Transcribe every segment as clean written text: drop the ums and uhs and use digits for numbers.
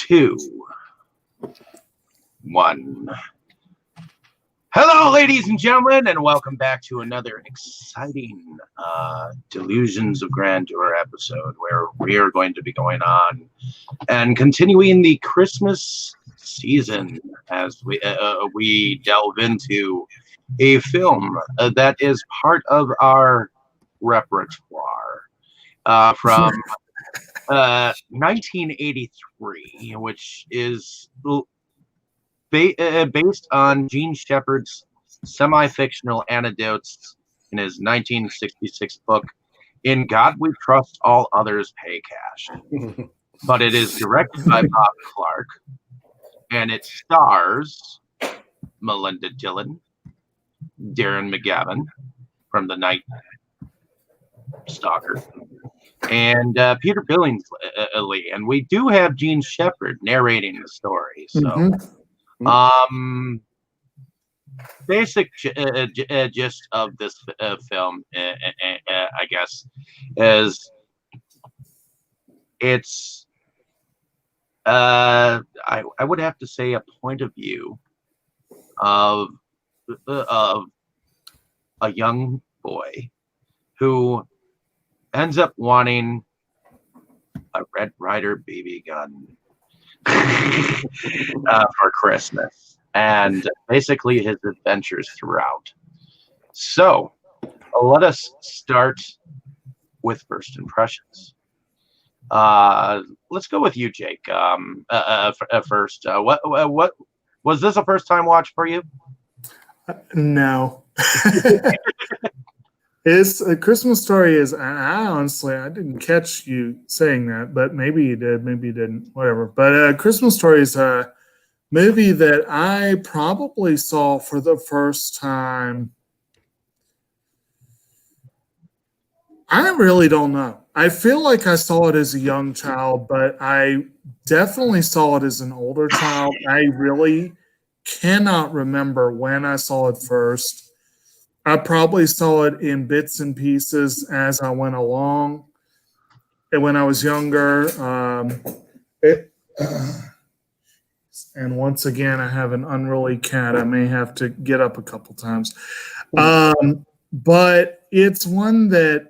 2, 1. Hello, ladies and gentlemen, and welcome back to another exciting Delusions of Grandeur episode where we are going to be going on and continuing the Christmas season as we delve into a film that is part of our repertoire from 1983, which is based on Gene Shepard's semi-fictional anecdotes in his 1966 book, In God We Trust, All Others Pay Cash. But it is directed by Bob Clark, and it stars Melinda Dillon, Darren McGavin from The Night Stalker, and Peter Billingsley. And we do have Gene Shepard narrating the story. So, basic gist of this film, I guess, is it's I would have to say a point of view of a young boy who ends up wanting a Red Ryder BB gun for Christmas, and basically his adventures throughout. So let us start with first impressions. Let's go with you, Jake. First, what was this a first time watch for you? No. It's a Christmas Story is, I honestly, I didn't catch you saying that, but maybe you did, maybe you didn't, whatever. But Christmas Story is a movie that I probably saw for the first time. I really don't know. I feel like I saw it as a young child, but I definitely saw it as an older child. I really cannot remember when I saw it first. I probably saw it in bits and pieces as I went along. And when I was younger, and once again, I have an unruly cat. I may have to get up a couple times. But it's one that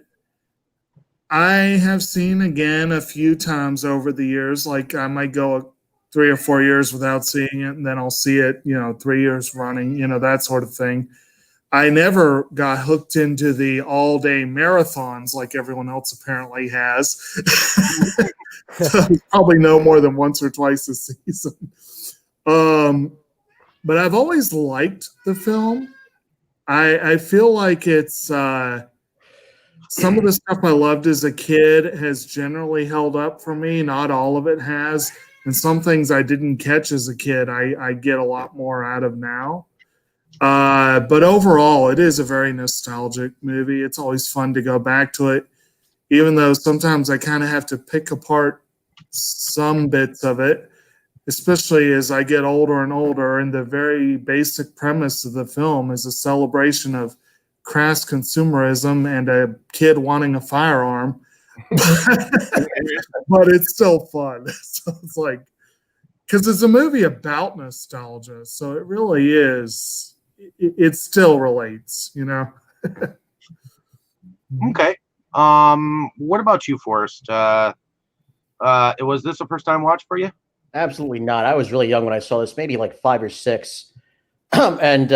I have seen again a few times over the years. Like I might go 3 or 4 years without seeing it, and then I'll see it, 3 years running, that sort of thing. I never got hooked into the all-day marathons like everyone else apparently has. Probably no more than once or twice a season. But I've always liked the film. I feel like it's some of the stuff I loved as a kid has generally held up for me. Not all of it has. And some things I didn't catch as a kid, I get a lot more out of now. But overall, it is a very nostalgic movie. It's always fun to go back to it, even though sometimes I kind of have to pick apart some bits of it, especially as I get older and older. And the very basic premise of the film is a celebration of crass consumerism and a kid wanting a firearm. But it's still fun. So it's like, because it's a movie about nostalgia, so it really is. It still relates, Okay. What about you, Forrest? Was this a first time watch for you? Absolutely not. I was really young when I saw this, maybe like 5 or 6, and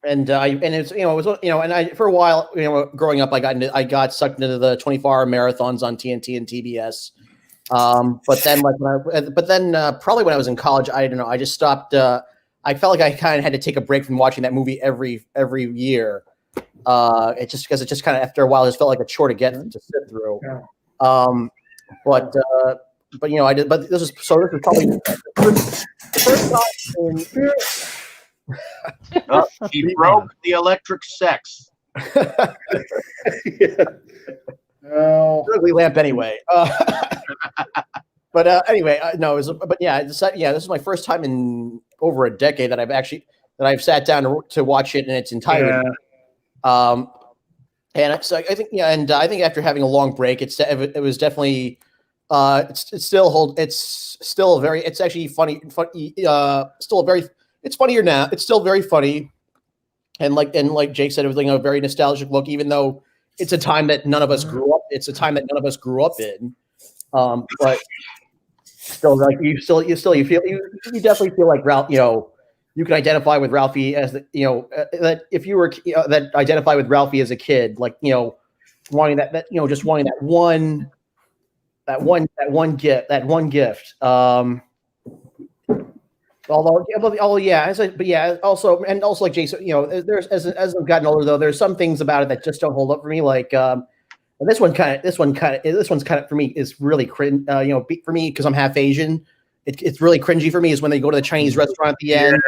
it's and I for a while growing up I got sucked into the 24-hour marathons on TNT and TBS. But then probably when I was in college, I don't know, I just stopped. I felt like I kind of had to take a break from watching that movie every year. It just because it just kind of after a while just felt like a chore to sit through. Yeah. But I did. But this is probably the first time. He broke the electric sex. Yeah. No. Ugly lamp anyway. But anyway, no. This is my first time in over a decade that I've sat down to watch it in its entirety. Yeah. And so I think, I think after having a long break, it was definitely It's still very. It's actually funny. Still very. It's funnier now. It's still very funny, and like Jake said, it was like a very nostalgic look. Even though it's a time that none of us grew up. It's a time that none of us grew up in. But still, like you definitely feel like Ralph. You can identify with Ralphie as that if you were that identify with Ralphie as a kid, like wanting just wanting that one gift. Also like Jason, there's as I've gotten older though, there's some things about it that just don't hold up for me. Like and this one's kind of for me is really cringe. For me because I'm half Asian, it's really cringy for me. Is when they go to the Chinese restaurant at the end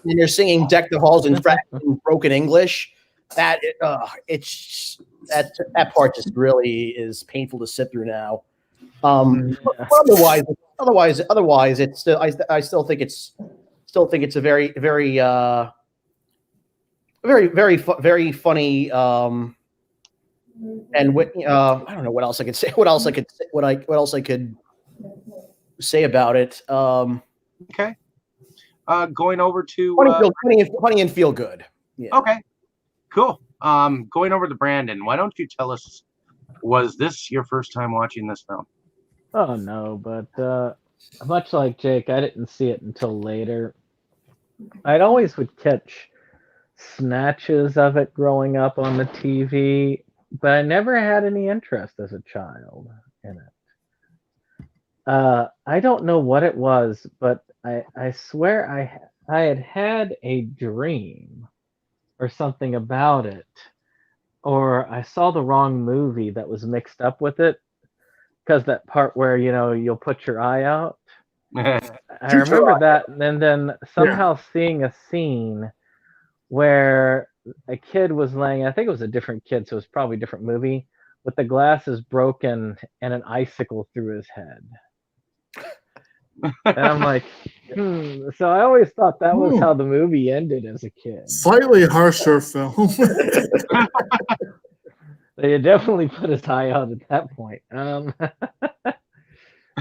and they're singing "Deck the Halls" in broken English. That part just really is painful to sit through now. Otherwise, it's still. I still think it's a very, very, very funny. And I don't know what else I could say. What else I could say about it? Okay. Going over to funny and feel good. Yeah. Okay. Cool. Going over to Brandon. Why don't you tell us? Was this your first time watching this film? Oh no, but much like Jake, I didn't see it until later. I'd always would catch snatches of it growing up on the TV, but I never had any interest as a child in it. I don't know what it was, but I swear I had a dream or something about it, or I saw the wrong movie that was mixed up with it. Because that part where you'll put your eye out, I remember that, and then somehow seeing a scene where a kid was laying. I think it was a different kid, so it was probably a different movie. With the glasses broken and an icicle through his head, and I'm like, So I always thought that was how the movie ended as a kid. Slightly harsher film. They definitely put his eye out at that point.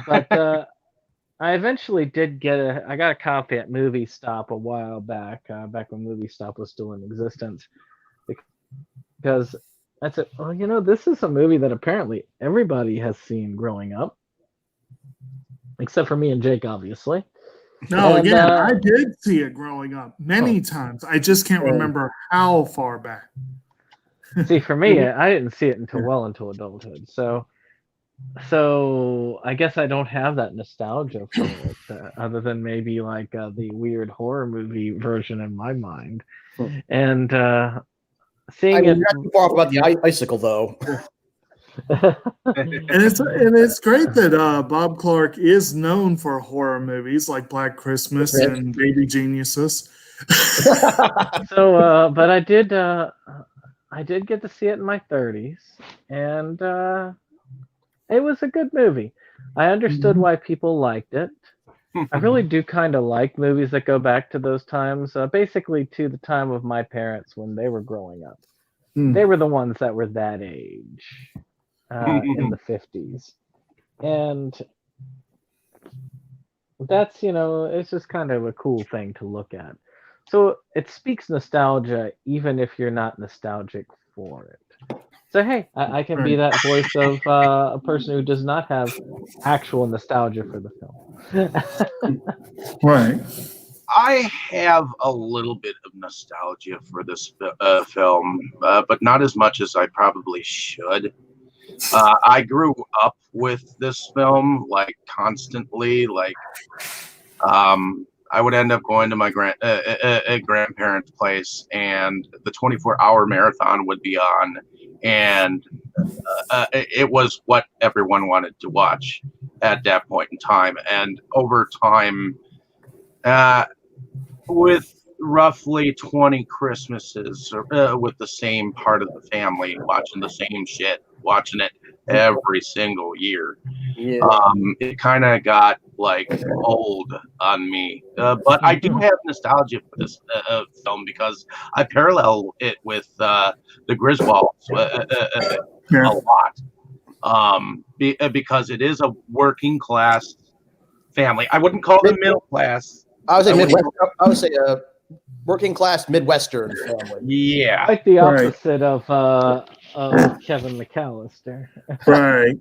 But I eventually did I got a copy at Movie Stop a while back, back when Movie Stop was still in existence. Because I said, well, this is a movie that apparently everybody has seen growing up. Except for me and Jake, obviously. No, and, again, I did see it growing up many times. I just can't remember how far back. See, for me, I didn't see it until adulthood. So I guess I don't have that nostalgia for it, other than maybe like the weird horror movie version in my mind. And seeing it, not too far off about the icicle, though. and it's great that Bob Clark is known for horror movies like Black Christmas and Baby Geniuses. So, but I did get to see it in my 30s, and it was a good movie. I understood why people liked it. I really do kind of like movies that go back to those times, basically to the time of my parents when they were growing up. They were the ones that were that age. In the 50s, and that's it's just kind of a cool thing to look at. So it speaks nostalgia even if you're not nostalgic for it. So hey, I can be that voice of a person who does not have actual nostalgia for the film. Right. I have a little bit of nostalgia for this film, but not as much as I probably should. I grew up with this film constantly. I would end up going to my grandparents' place, and the 24-hour marathon would be on, and it was what everyone wanted to watch at that point in time. And over time, with roughly 20 Christmases with the same part of the family watching the same shit, watching it every single year. Yeah. It kind of got old on me, but I do have nostalgia for this film because I parallel it with the Griswolds a lot. because it is a working class family. I wouldn't call them middle class. I would say I wouldn't Midwest. I would say a working class Midwestern family. Yeah. Like the Right. opposite of Kevin McAllister. Right.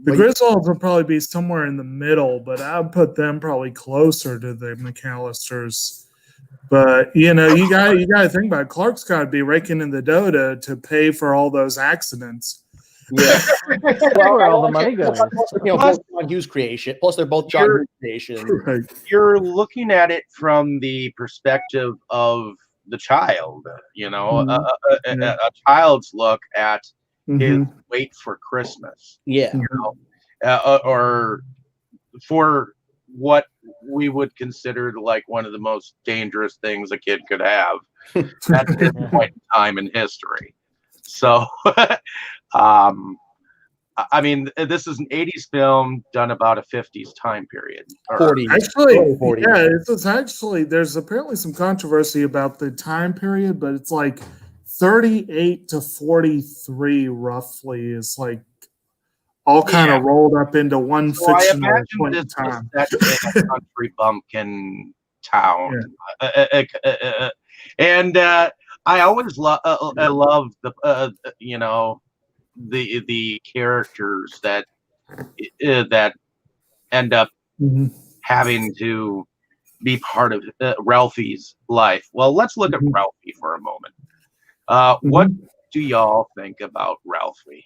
The Well, Griswolds would probably be somewhere in the middle, but I'd put them probably closer to the McAllisters. But you got to think about it. Clark's got to be raking in the dough to pay for all those accidents. Yeah. Where all the money goes. Both John Hughes creation. Plus, they're both John Hughes creation. Right. You're looking at it from the perspective of the child, a child's look at his wait for Christmas, Yeah. or for what we would consider like one of the most dangerous things a kid could have at this point in time in history. So, I mean, this is an 80s film done about a 50s time period. 40. Actually, 40. yeah, it's actually, there's apparently some controversy about the time period, but it's like 38 to 43 roughly is like all kind of rolled up into one fictional point in time. That's in a country bumpkin town. And I always love the the characters that end up having to be part of Ralphie's life. Well, let's look at Ralphie for a moment. What do y'all think about Ralphie?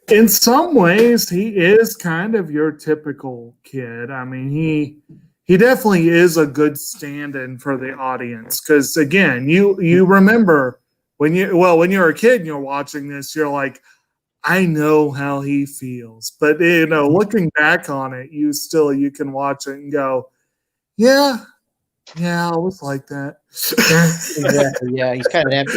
In some ways, he is kind of your typical kid. I mean, he definitely is a good stand-in for the audience because, again, you remember when you're a kid and you're watching this, you're like, I know how he feels. But looking back on it, you can watch it and go, yeah, I was like that. Exactly. Yeah, he's kind of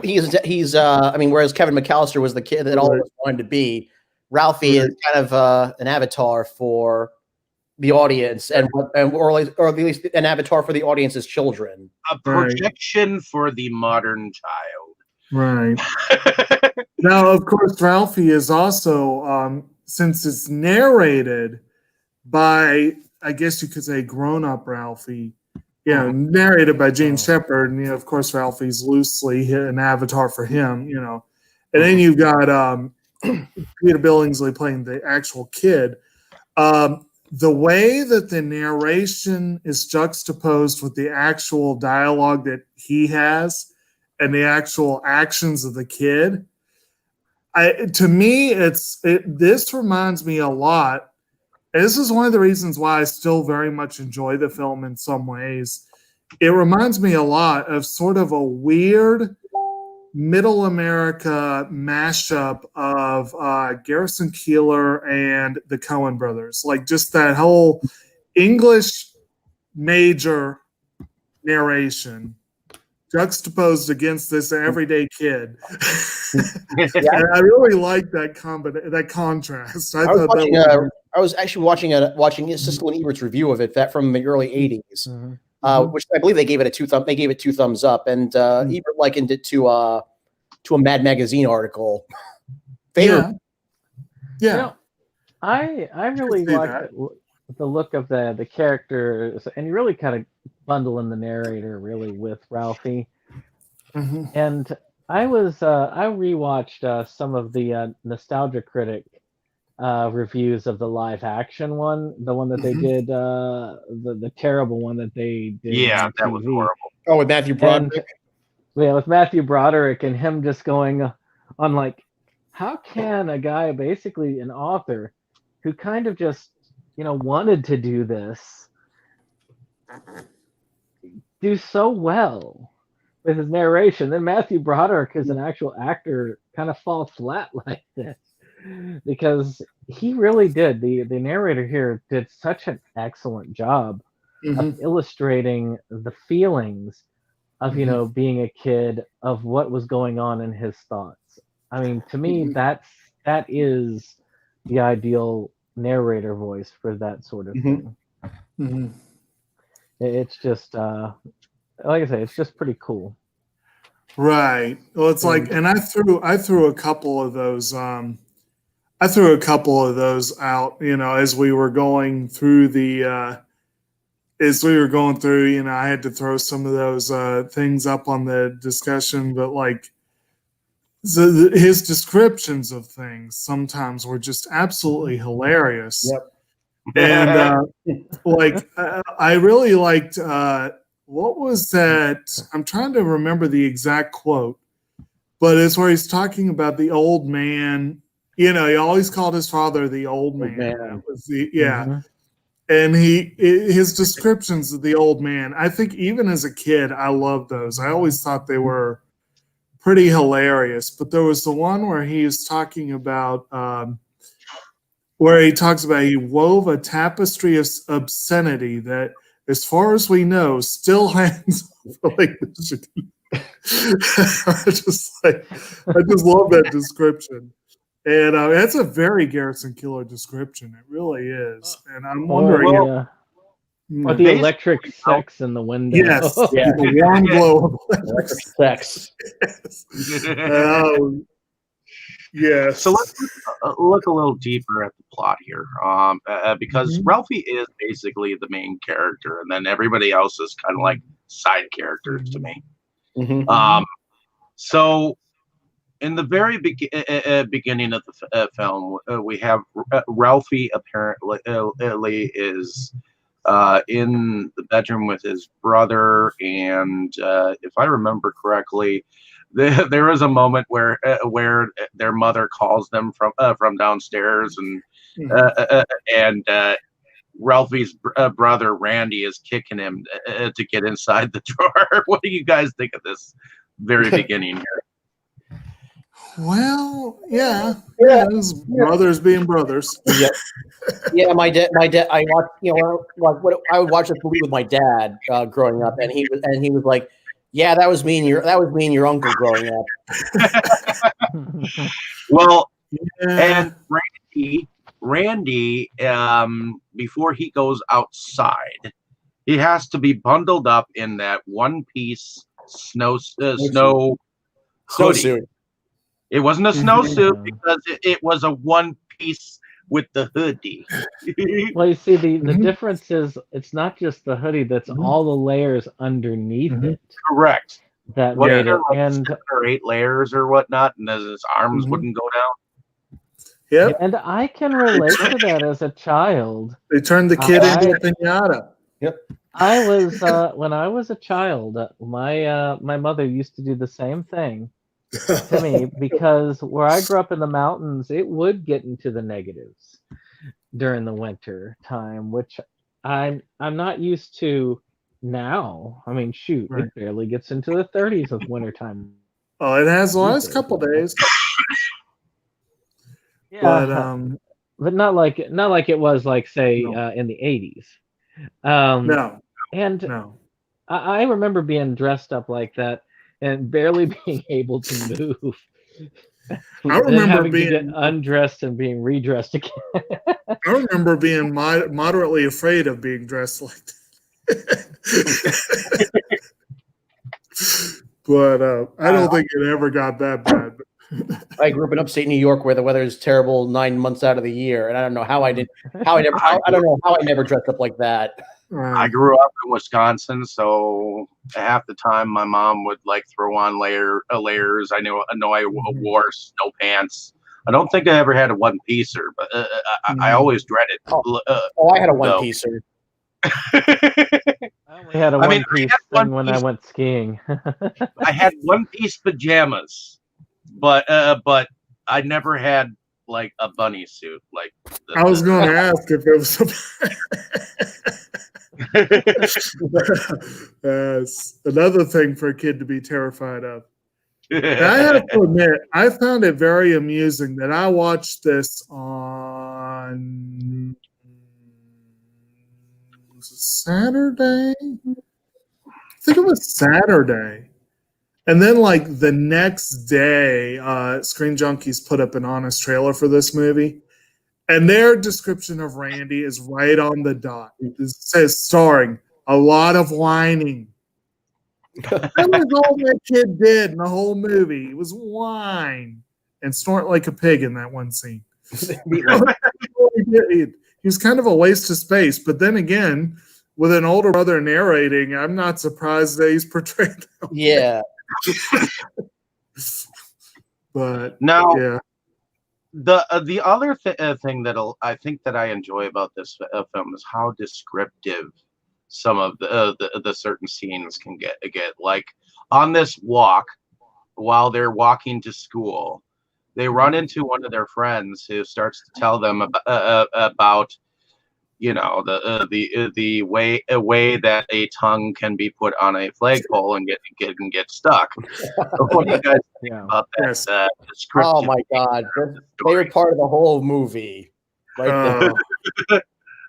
he's I mean, whereas Kevin McAllister was the kid that always wanted to be, Ralphie is kind of an avatar for the audience or at least an avatar for the audience's children. A projection for the modern child. Right. Now, of course, Ralphie is also, since it's narrated by, I guess you could say, grown-up Ralphie, narrated by Gene Shepard, and of course, Ralphie's loosely an avatar for him, and then you've got Peter Billingsley playing the actual kid. The way that the narration is juxtaposed with the actual dialogue that he has and the actual actions of the kid, to me, this reminds me a lot. This is one of the reasons why I still very much enjoy the film in some ways. It reminds me a lot of sort of a weird middle America mashup of Garrison Keillor and the Coen brothers. Like just that whole English major narration juxtaposed against this everyday kid. And I really like that contrast. I was actually watching Siskel and Ebert's review of it from the early '80s, which I believe they gave it two thumbs up, and Ebert likened it to a Mad Magazine article. Yeah. I really like the look of the characters, and you really kind of bundle in the narrator really with Ralphie. And I rewatched some of the Nostalgia Critic reviews of the live action one, the one that they did, the terrible one that they did. Yeah, that was horrible. Oh, with Matthew Broderick. With Matthew Broderick and him just going on like, how can a guy, basically an author, who kind of just wanted to do this, do so well with his narration? Then Matthew Broderick, as an actual actor, kind of fall flat like this. Because he really did. The narrator here did such an excellent job of illustrating the feelings of being a kid, of what was going on in his thoughts. I mean, to me, that is the ideal narrator voice for that sort of thing. It's just like I say, it's just pretty cool. Right. Well, it's like, and I threw a couple of those. I threw a couple of those out. As we were going through I had to throw some of those things up on the discussion. But like, his descriptions of things sometimes were just absolutely hilarious. Yep. And I really liked. What was that? I'm trying to remember the exact quote, but it's where he's talking about the old man. He always called his father the old man. That was and his descriptions of the old man. I think even as a kid, I loved those. I always thought they were pretty hilarious. But there was the one where he was talking about, where he talks about he wove a tapestry of obscenity that, as far as we know, still hangs over Lake Michigan. I just love that description. And that's a very Garrison Keillor description. It really is. And I'm wondering. Or the electric sex in the window. Yes. Yeah. The warm glow of electric sex. Yes. So let's look a little deeper at the plot here, because Ralphie is basically the main character, and then everybody else is kind of like side characters to me. So in the very beginning of the film, we have Ralphie apparently is in the bedroom with his brother, and if I remember correctly, there is a moment where their mother calls them from downstairs, and Ralphie's brother Randy is kicking him to get inside the drawer. What do you guys think of this very beginning here? Well, his brothers being brothers. Yeah, my dad. I watched, I would watch this movie with my dad growing up, and he was like, "Yeah, that was me and your uncle growing up." Well, and Randy, before he goes outside, he has to be bundled up in that one-piece snowsuit. It wasn't a snowsuit because it was a one piece with the hoodie. Well, you see, the difference is it's not just the hoodie; that's all the layers underneath it. Correct. That made it, and 7 or 8 layers or whatnot, and his arms wouldn't go down. Yep. And I can relate to that as a child. They turned the kid into a piñata. Yep. I was when I was a child, my mother used to do the same thing to me, because where I grew up in the mountains, it would get into the negatives during the winter time, which I'm not used to now. I mean, shoot, it barely gets into the 30s of wintertime. Oh, it has the last couple days. Yeah, but not like it was like, say, in the 80s. No. I remember being dressed up like that and barely being able to move. I remember being to get undressed and being redressed again. I remember being moderately afraid of being dressed like that. But I don't think it ever got that bad. I grew up in upstate New York, where the weather is terrible 9 months out of the year, and I don't know how I don't know how I never dressed up like that. I grew up in Wisconsin, so half the time my mom would like throw on layers. I know I wore snow pants. I don't think I ever had a one piecer, but I always dreaded. I had a one piecer. I only had a one piece thing when I went skiing. I had one piece pajamas, but I never had like a bunny suit. Like I was going to ask if it was. That's another thing for a kid to be terrified of. I have to admit, I found it very amusing that I watched this on Saturday. I think it was Saturday. And then, like, the next day, Screen Junkies put up an honest trailer for this movie. And their description of Randy is right on the dot. It says, starring a lot of whining. That was all that kid did in the whole movie. It was whine and snort like a pig in that one scene. He was kind of a waste of space, but then again, with an older brother narrating, I'm not surprised that he's portrayed that way. Yeah. But Now, yeah, the other thing that I think that I enjoy about this film is how descriptive some of the certain scenes can get. Like on this walk, while they're walking to school, they run into one of their friends who starts to tell them about the way that a tongue can be put on a flagpole and get stuck. What do you guys think about that? Yes. Descriptive? Oh my God, favorite part of the whole movie, right there.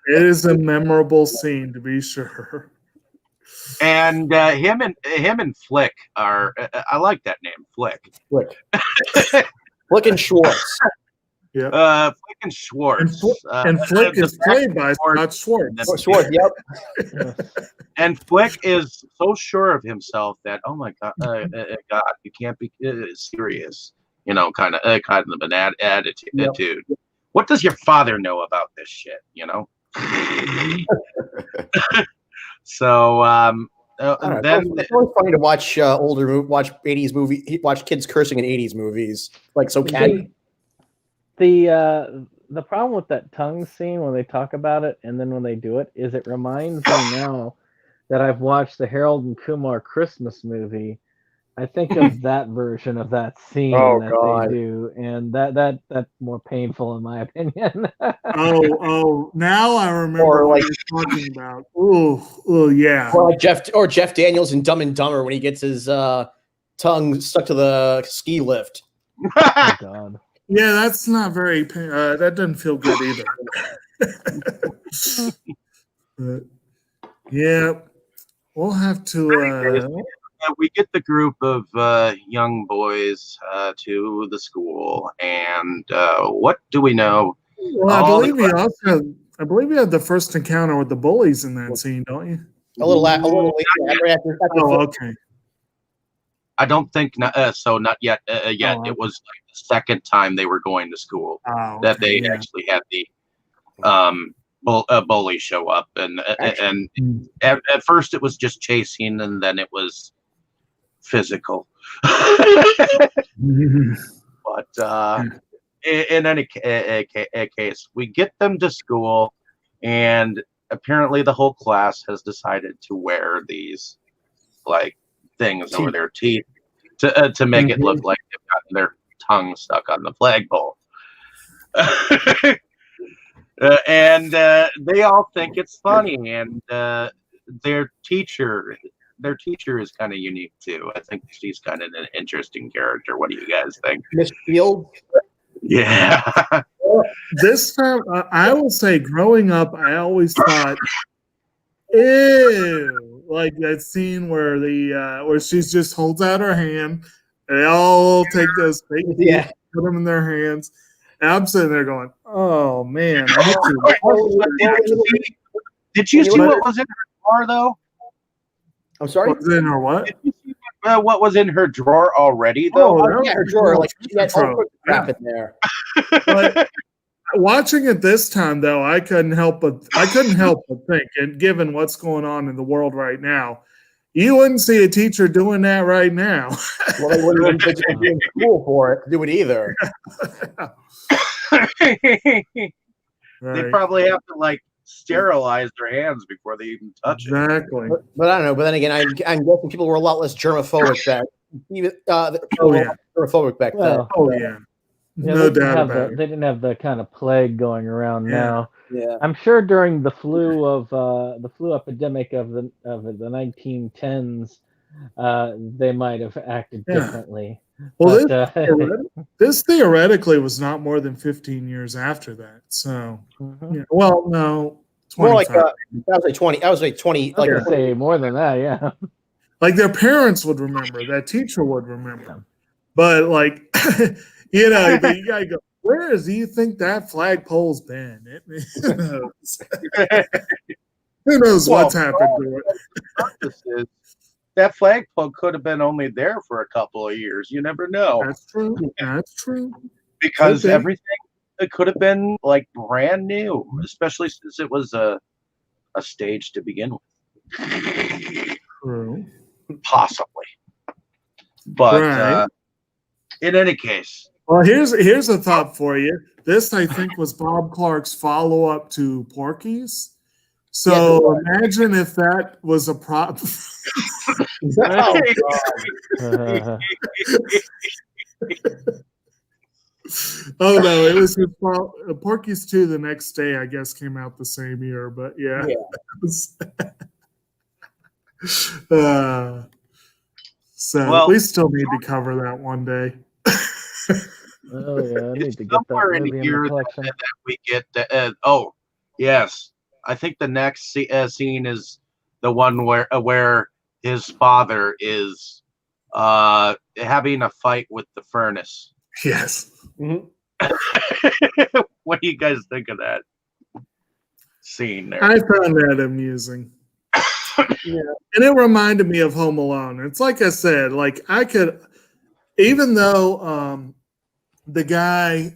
It is a memorable scene to be sure. And him and Flick are. I like that name, Flick. Flick. Flick and Schwartz. Yeah. Flick and Schwartz. And Flick is played by Scott Schwartz. Oh, Schwartz, yep. And Flick is so sure of himself that, oh my God, you can't be serious. Kind of an attitude. Yep. What does your father know about this shit? So then it's always funny to watch watch 80s movie, watch kids cursing in 80s movies, like so catty. The problem with that tongue scene when they talk about it and then when they do it is it reminds me now that I've watched the Harold and Kumar Christmas movie. I think of that version of that scene God. they do, and that's more painful in my opinion. Oh, now I remember Or what like- you're talking about. Oh, yeah. Or like Jeff Daniels in Dumb and Dumber when he gets his tongue stuck to the ski lift. Oh God. Yeah, that's not very. That doesn't feel good either. But, yeah, we'll have to. We get the group of young boys to the school, and what do we know? Well, I believe you had the first encounter with the bullies in that scene, don't you? A little later. After Oh, okay. I don't think not yet. Yet Oh, it was like the second time they were going to school Oh, that okay, they yeah. actually had the bully show up, and at first it was just chasing, and then it was physical. But in any case, we get them to school, and apparently the whole class has decided to wear these like things over their teeth to make it look like they've gotten their tongue stuck on the flagpole. And they all think it's funny, and their teacher is kind of unique too. I think she's kind of an interesting character. What do you guys think? Miss Field. Yeah. This time, I will say, growing up, I always thought, ew, like that scene where where she just holds out her hand, and they all take those fake teeth, put them in their hands, and I'm sitting there going, "Oh man, I hate you." Did you see what was in her drawer though? I'm sorry. What was in her what? Did you see what was in her drawer already though? Oh, Yeah, her drawer, like she had all sorts of crap in there. But watching it this time, though, I couldn't help but think, and given what's going on in the world right now, you wouldn't see a teacher doing that right now. Well, they wouldn't even be in school for it to do it either. They probably have to like sterilize their hands before they even touch it. Exactly. But I don't know. But then again, I'm guessing people were a lot less germophobic back. Germophobic back then. Well, Oh yeah, yeah, no they didn't doubt have about it. they didn't have the kind of plague going around Yeah. now. Yeah. I'm sure during the flu epidemic of the 1910s, they might have acted Yeah. differently. Well, But, this theoretically was not more than 15 years after that. So, Mhm. yeah. Well, no, More like 25. that was like 20. I was like 20. I was Like gonna say more than that, yeah. Like their parents would remember, that teacher would remember. Yeah. But like, you know, but you gotta go, where do you think that flagpole's been? Who knows? Who knows what's happened to it? Purposes, that flagpole could have been only there for a couple of years. You never know. That's true. That's true. Because Okay. everything it could have been like brand new, especially since it was a stage to begin with. True. Possibly. But Right. in any case. Well, here's a thought for you. This, I think, was Bob Clark's follow-up to Porky's. So imagine if that was a prop. Oh, Oh no, it was Porky's 2 the next day, I guess, came out the same year, but yeah. So we still need to cover that one day. Oh yeah, I need to get somewhere that in movie in here the collection. that we get. Oh yes, I think the next scene is the one where his father is having a fight with the furnace. Yes. Mhm. What do you guys think of that scene there? I found that amusing. Yeah. And it reminded me of Home Alone. It's like I said, like I could, even though the guy,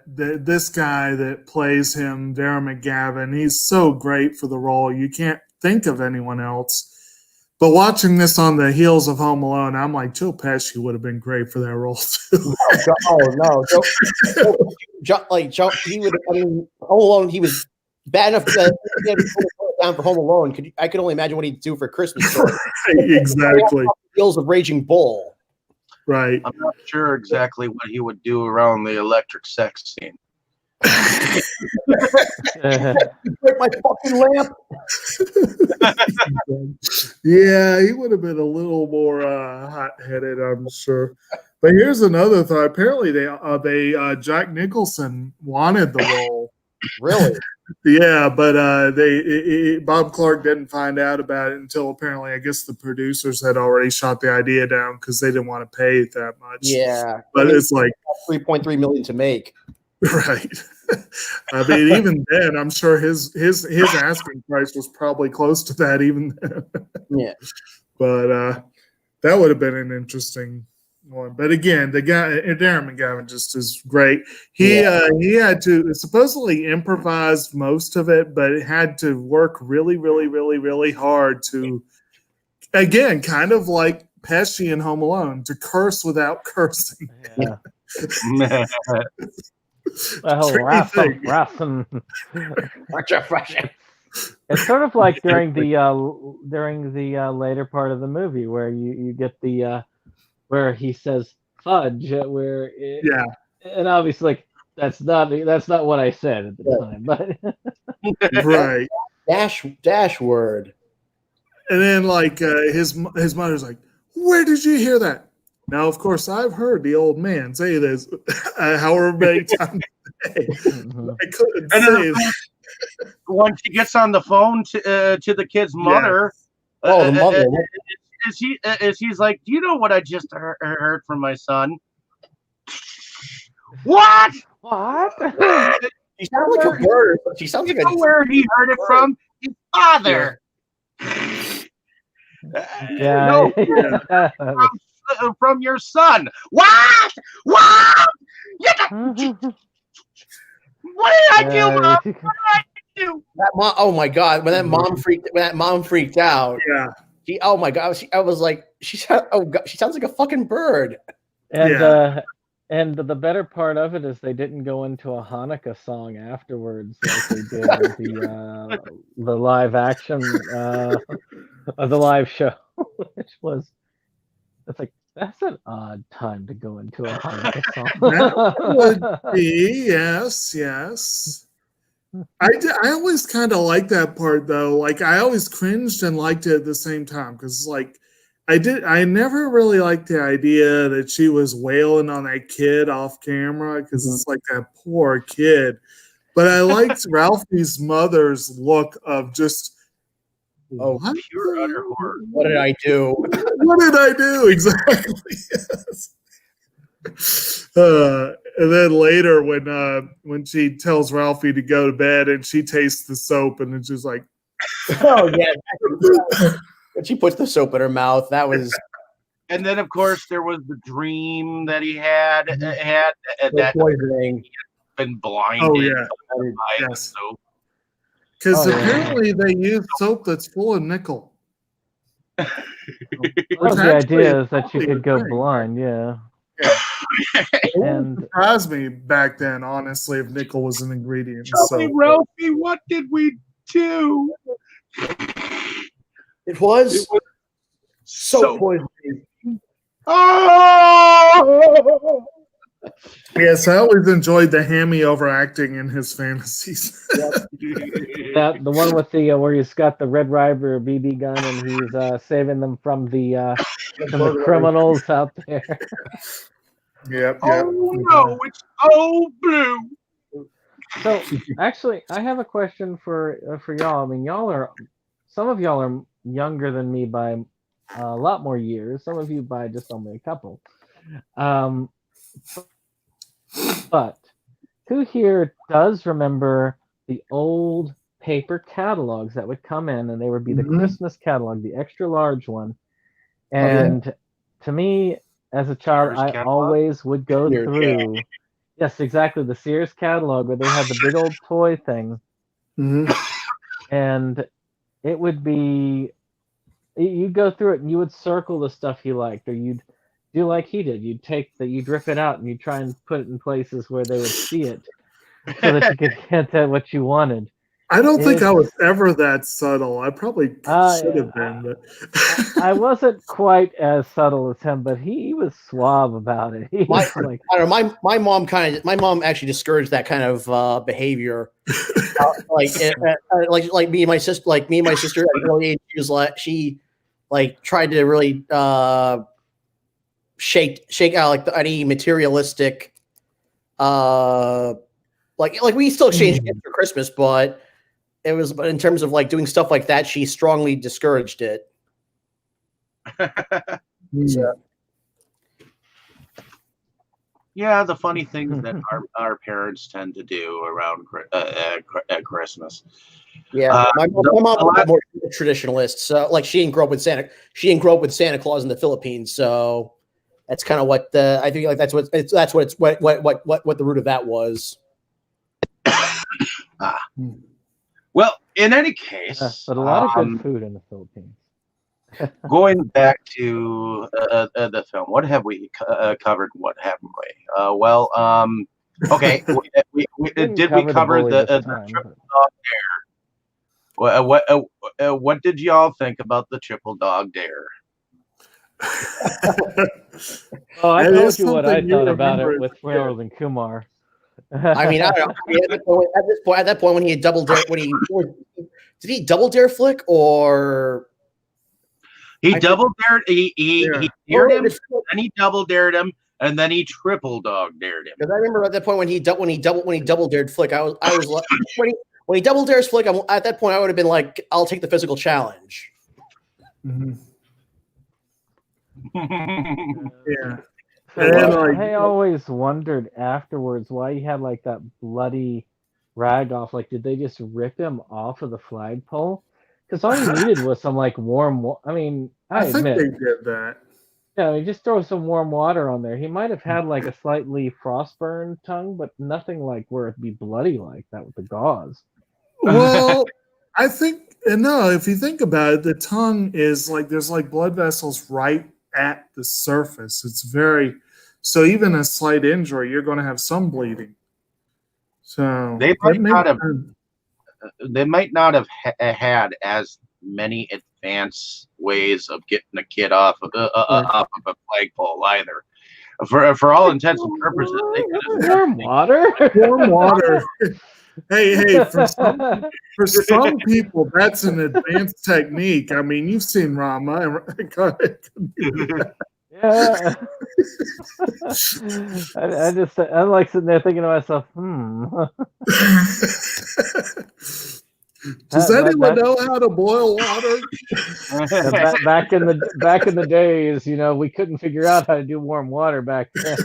this guy that plays him, Darren McGavin, he's so great for the role. You can't think of anyone else. But watching this on the heels of Home Alone, I'm like, Joe Pesci would have been great for that role too. Oh no, Joe, he would. I mean, Home Alone. He was bad enough that he had to put it down for Home Alone. I could only imagine what he'd do for Christmas Story. Exactly. Heels of Raging Bull. Right. I'm not sure exactly what he would do around the electric sex scene. Break my fucking lamp. Yeah, he would have been a little more hot-headed, I'm sure. But here's another thought. Apparently, they Jack Nicholson wanted the role. Really? Yeah, but Bob Clark didn't find out about it until apparently, I guess the producers had already shot the idea down because they didn't want to pay it that much. Yeah, but it's like $3.3 million to make. Right. I mean, even then, I'm sure his asking price was probably close to that even then. Yeah. But that would have been an interesting one. But again, the guy, Darren McGavin, just is great. He had to supposedly improvised most of it, but it had to work really, really, really, really hard to, again, kind of like Pesci in Home Alone, to curse without cursing. Yeah. It's sort of like during the later part of the movie where you get the where he says fudge, and obviously like, that's not what I said at the time, but right, dash word, and then like his mother's like, where did you hear that? Now, of course, I've heard the old man say this however many times a day. I couldn't say that. When she gets on the phone to the kid's mother, the mother, she's like, "Do you know what I just heard from my son?" What? She sounds like a bird. She sounds like where he heard it from? His father. Yeah. No, from your son. What? What did I do, Mom? What did I do? That mom, oh my God! When that mom freaked out. Yeah. Oh my God! I was like, she sounds like a fucking bird. And and the better part of it is they didn't go into a Hanukkah song afterwards like they did with the live action of the live show, which was, it's like, that's an odd time to go into a Hanukkah song. That would be, yes. I always kind of like that part though. Like I always cringed and liked it at the same time because like I never really liked the idea that she was wailing on that kid off camera because it's like that poor kid. But I liked Ralphie's mother's look of just, pure utter horror. What did I do? What did I do? Exactly. Yes. And then later when she tells Ralphie to go to bed and she tastes the soap and it's just like, Oh yeah, When she puts the soap in her mouth, that was And then, of course, there was the dream that he had the that poisoning. been blinded Oh yeah, by the yes. soap. Because Oh, yeah. apparently they use soap that's full of nickel. That Which was the actually idea, is that you probably could a go thing. blind, yeah. It wouldn't And surprise me back then, honestly, if nickel was an ingredient. Tell me, Ralphie, what did we do? It was It was soap poisoning. Oh! Yes, I always enjoyed the Hammy overacting in his fantasies. that the one with the where he's got the Red Ryder BB gun and he's saving them from the criminals out there. Yep. Oh no, it's so blue. So actually, I have a question for y'all. I mean, some of y'all are younger than me by a lot more years. Some of you by just only a couple. But who here does remember the old paper catalogs that would come in, and they would be the Christmas catalog, the extra large one. And to me, as a child, Sears I catalog? always would go Sears, through. Yes, exactly, the Sears catalog where they had the big old toy thing, and it would be you'd go through it and you would circle the stuff you liked, or you'd do like he did. You'd rip it out and you'd try and put it in places where they would see it, so that you could get at what you wanted. I don't think I was ever that subtle. I probably should have been, but I wasn't quite as subtle as him, but he was suave about it. He was like, I don't know. My mom actually discouraged that kind of behavior. Like me and my sister at an early age, she tried to really shake out like any materialistic like we still exchange gifts for Christmas, but in terms of like doing stuff like that, she strongly discouraged it. Yeah, the funny things that our parents tend to do around at Christmas. Yeah, my mom was more traditionalist. So like she didn't grow up with Santa Claus in the Philippines. So that's kind of what I think. Like that's what the root of that was. Well, in any case, but a lot of good food in the Philippines. Going back to the film, what have we covered? What haven't we? Okay. we cover the triple dog dare? What did y'all think about the triple dog dare? Oh, I told you what I thought about it with Harold and Kumar. I mean, I don't know. At that point, when he had double dare, did he double dare Flick or? He double dared. He dared him, and he double dared him, and then he triple dog dared him. Because I remember at that point when he double dared Flick, I was like, when he double dares Flick, at that point I would have been like, I'll take the physical challenge. Yeah. I always wondered afterwards why he had like that bloody rag off. Like, did they just rip him off of the flagpole? Because all he needed was some like warm. I mean, I think admit they did that. Yeah, you just throw some warm water on there. He might have had like a slightly frostburn tongue, but nothing like where it'd be bloody like that with the gauze. Well, I think no. If you think about it, the tongue is like there's like blood vessels right at the surface. It's so even a slight injury, you're going to have some bleeding. So they might not have had as many advanced ways of getting a kid off of a flagpole either. For all intents and purposes, they could have warm water. Warm water. Hey, for some people, that's an advanced technique. I mean, you've seen Rama. Yeah. I'm like sitting there thinking to myself, Does anyone know how to boil water? Back in the days, we couldn't figure out how to do warm water back then.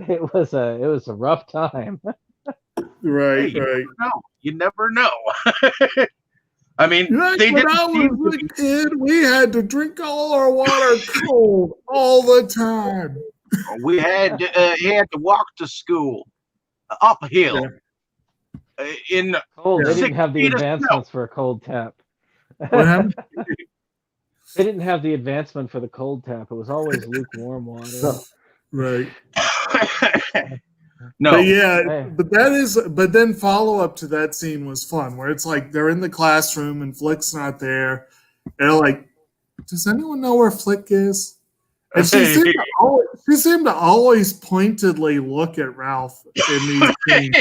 It was a rough time. Right. You never know. I mean, Like they when didn't I seem was to a be. kid, we had to drink all our water cold all the time. We had to walk to school uphill in Cold. They Yeah. 6 didn't have the feet of snow. advancements for a cold tap. What happened? They didn't have the advancement for the cold tap. It was always lukewarm water. Right. No, But yeah, Hey. but then follow up to that scene was fun, where it's like they're in the classroom and Flick's not there. They're like, does anyone know where Flick is? And she seemed to always pointedly look at Ralph in these scenes.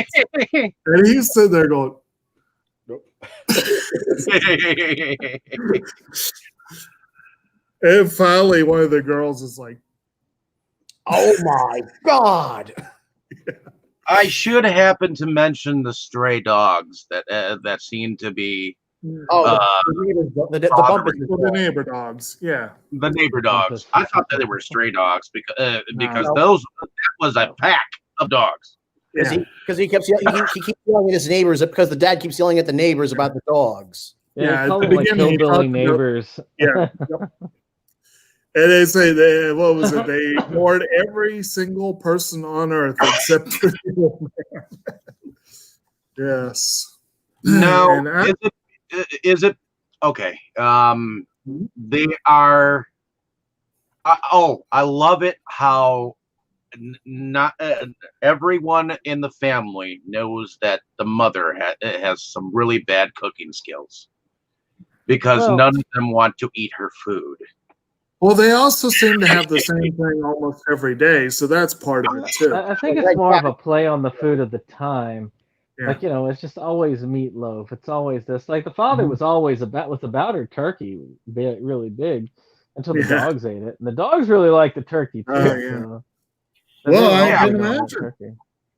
And he stood there going, nope. And finally one of the girls is like, Oh my God. I should happen to mention the stray dogs that seem to be Oh, the bump is well, the neighbor dogs. Yeah. the neighbor dogs. I thought that they were stray dogs because No. that was a pack of dogs. Yeah. because he keeps he keeps yelling at his neighbors because the dad keeps yelling at the neighbors about the dogs. Yeah, Yeah, they at call the them like beginning, he hillbilly talked about- neighbors. Yeah. Yep. And they say what was it? They ignored every single person on earth except for the old man. Yes. No, And I- is it okay? They are. I love it how not everyone in the family knows that the mother has some really bad cooking skills because Well- none of them want to eat her food. Well, they also seem to have the same thing almost every day, so that's part of it too. I think it's more of a play on the food of the time. Yeah. Like, it's just always meatloaf. It's always this. Like the father Mhm. was always about her turkey, really big, until the Yeah. dogs ate it, and the dogs really like the turkey too. Oh, yeah. So Well, they I all can big on imagine. turkey.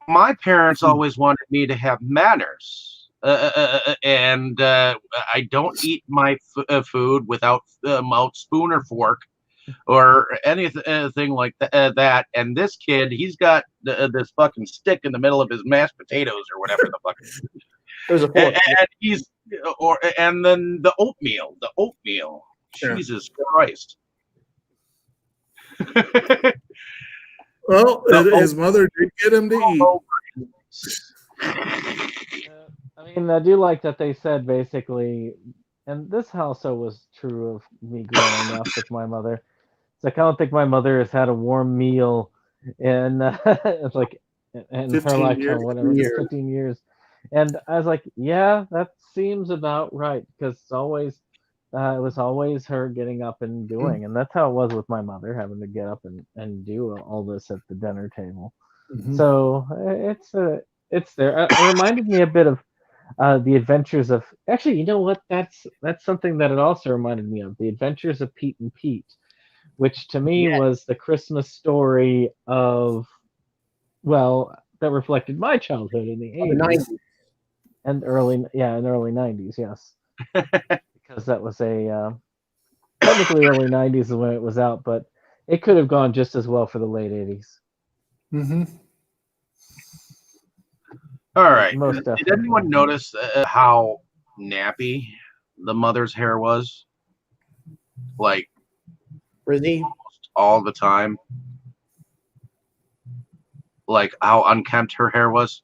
My parents always wanted me to have manners, and I don't eat my food without mouth, spoon, or fork, or anything like that. And this kid, he's got this fucking stick in the middle of his mashed potatoes or whatever the fuck. There's a fork. And and then the oatmeal. Yeah. Jesus Christ. Well, his mother did get him to eat. I mean, I do like that they said basically, and this also was true of me growing up with my mother. It's like I don't think my mother has had a warm meal in it's like in her 15 lifetime, years. or whatever, 15 years. And I was like, yeah, that seems about right because it was always her getting up and doing, and that's how it was with my mother having to get up and do all this at the dinner table. Mhm. So it's there. It reminded me a bit of the Adventures of. Actually, you know what? That's something that it also reminded me of, the Adventures of Pete and Pete, which to me was the Christmas story of, well, that reflected my childhood in the 80s and early 90s. Yes, because that was a technically early 90s is when it was out, but it could have gone just as well for the late 80s. Mm-hmm. All right. Most Did definitely. anyone notice how nappy the mother's hair was? Like Rizzy. all the time. Like how unkempt her hair was.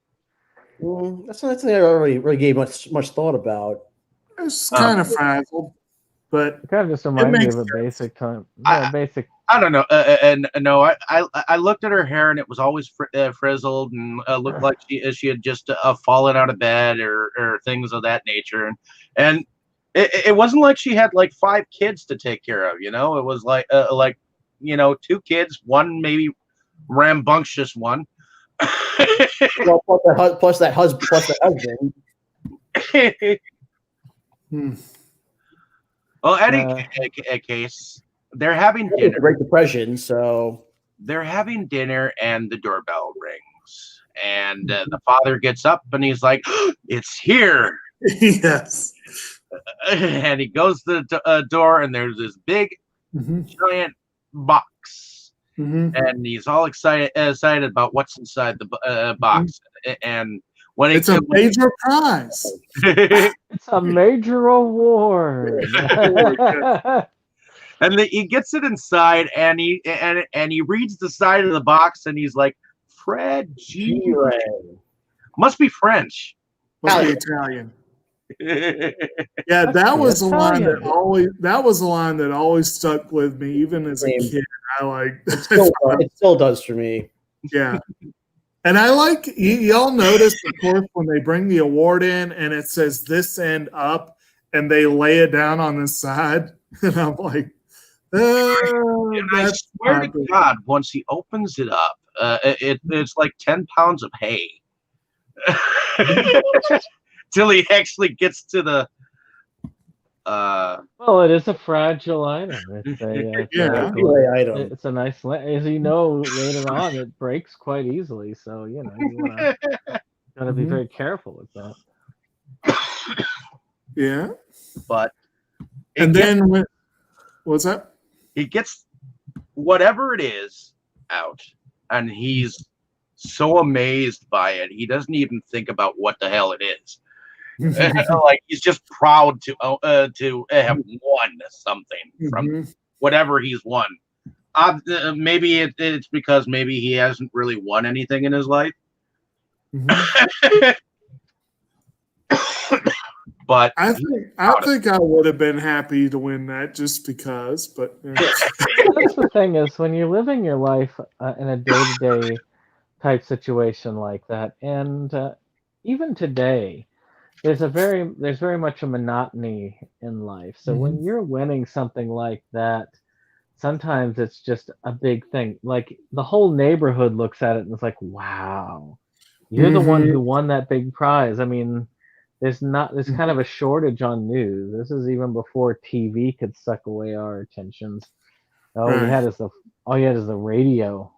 That's not something I really gave much thought about. It's kind of frazzled, but It kind of just reminded me makes of a sense. basic time. I- Yeah, basic. I don't know. And no, I looked at her hair and it was always frizzled and looked like she had just fallen out of bed or things of that nature. And it wasn't like she had like 5 kids to take care of. It was like 2 kids, one maybe rambunctious one. Well, plus that husband. Well, any case, they're having The dinner. Great Depression. So They're having dinner and the doorbell rings. And the father gets up and he's like, "It's here." yes. And he goes to the door and there's this big Mm-hmm. giant box. Mm-hmm. And he's all excited about what's inside the box. And when It's a major prize. It's a major award. And he gets it inside, and he reads the side of the box, and he's like, Fred G. Must be French. Must be Italian. Yeah, Must that be was a line Italian. that always stuck with me, even as a kid. I like It still does for me. yeah. And I like y'all notice, of course, when they bring the award in and it says this end up and they lay it down on the side. And I'm like, and I swear to God, once he opens it up, it's like 10 pounds of hay. Till he actually gets to the Well, it is a fragile item. It's it's a nice, as you know, later on it breaks quite easily. So you gotta be very careful with that. Yeah. But and then what's that? He gets whatever it is out, and he's so amazed by it, he doesn't even think about what the hell it is. Like he's just proud to have won something from whatever he's won. Maybe it's because maybe he hasn't really won anything in his life. But I think I would have been happy to win that just because. But that's the thing is when you're living your life in a day-to-day type situation like that, and even today. There's very much a monotony in life. So when you're winning something like that, sometimes it's just a big thing. Like the whole neighborhood looks at it and it's like, wow, you're the one who won that big prize. I mean, there's kind of a shortage on news. This is even before TV could suck away our attentions. All you had is the radio.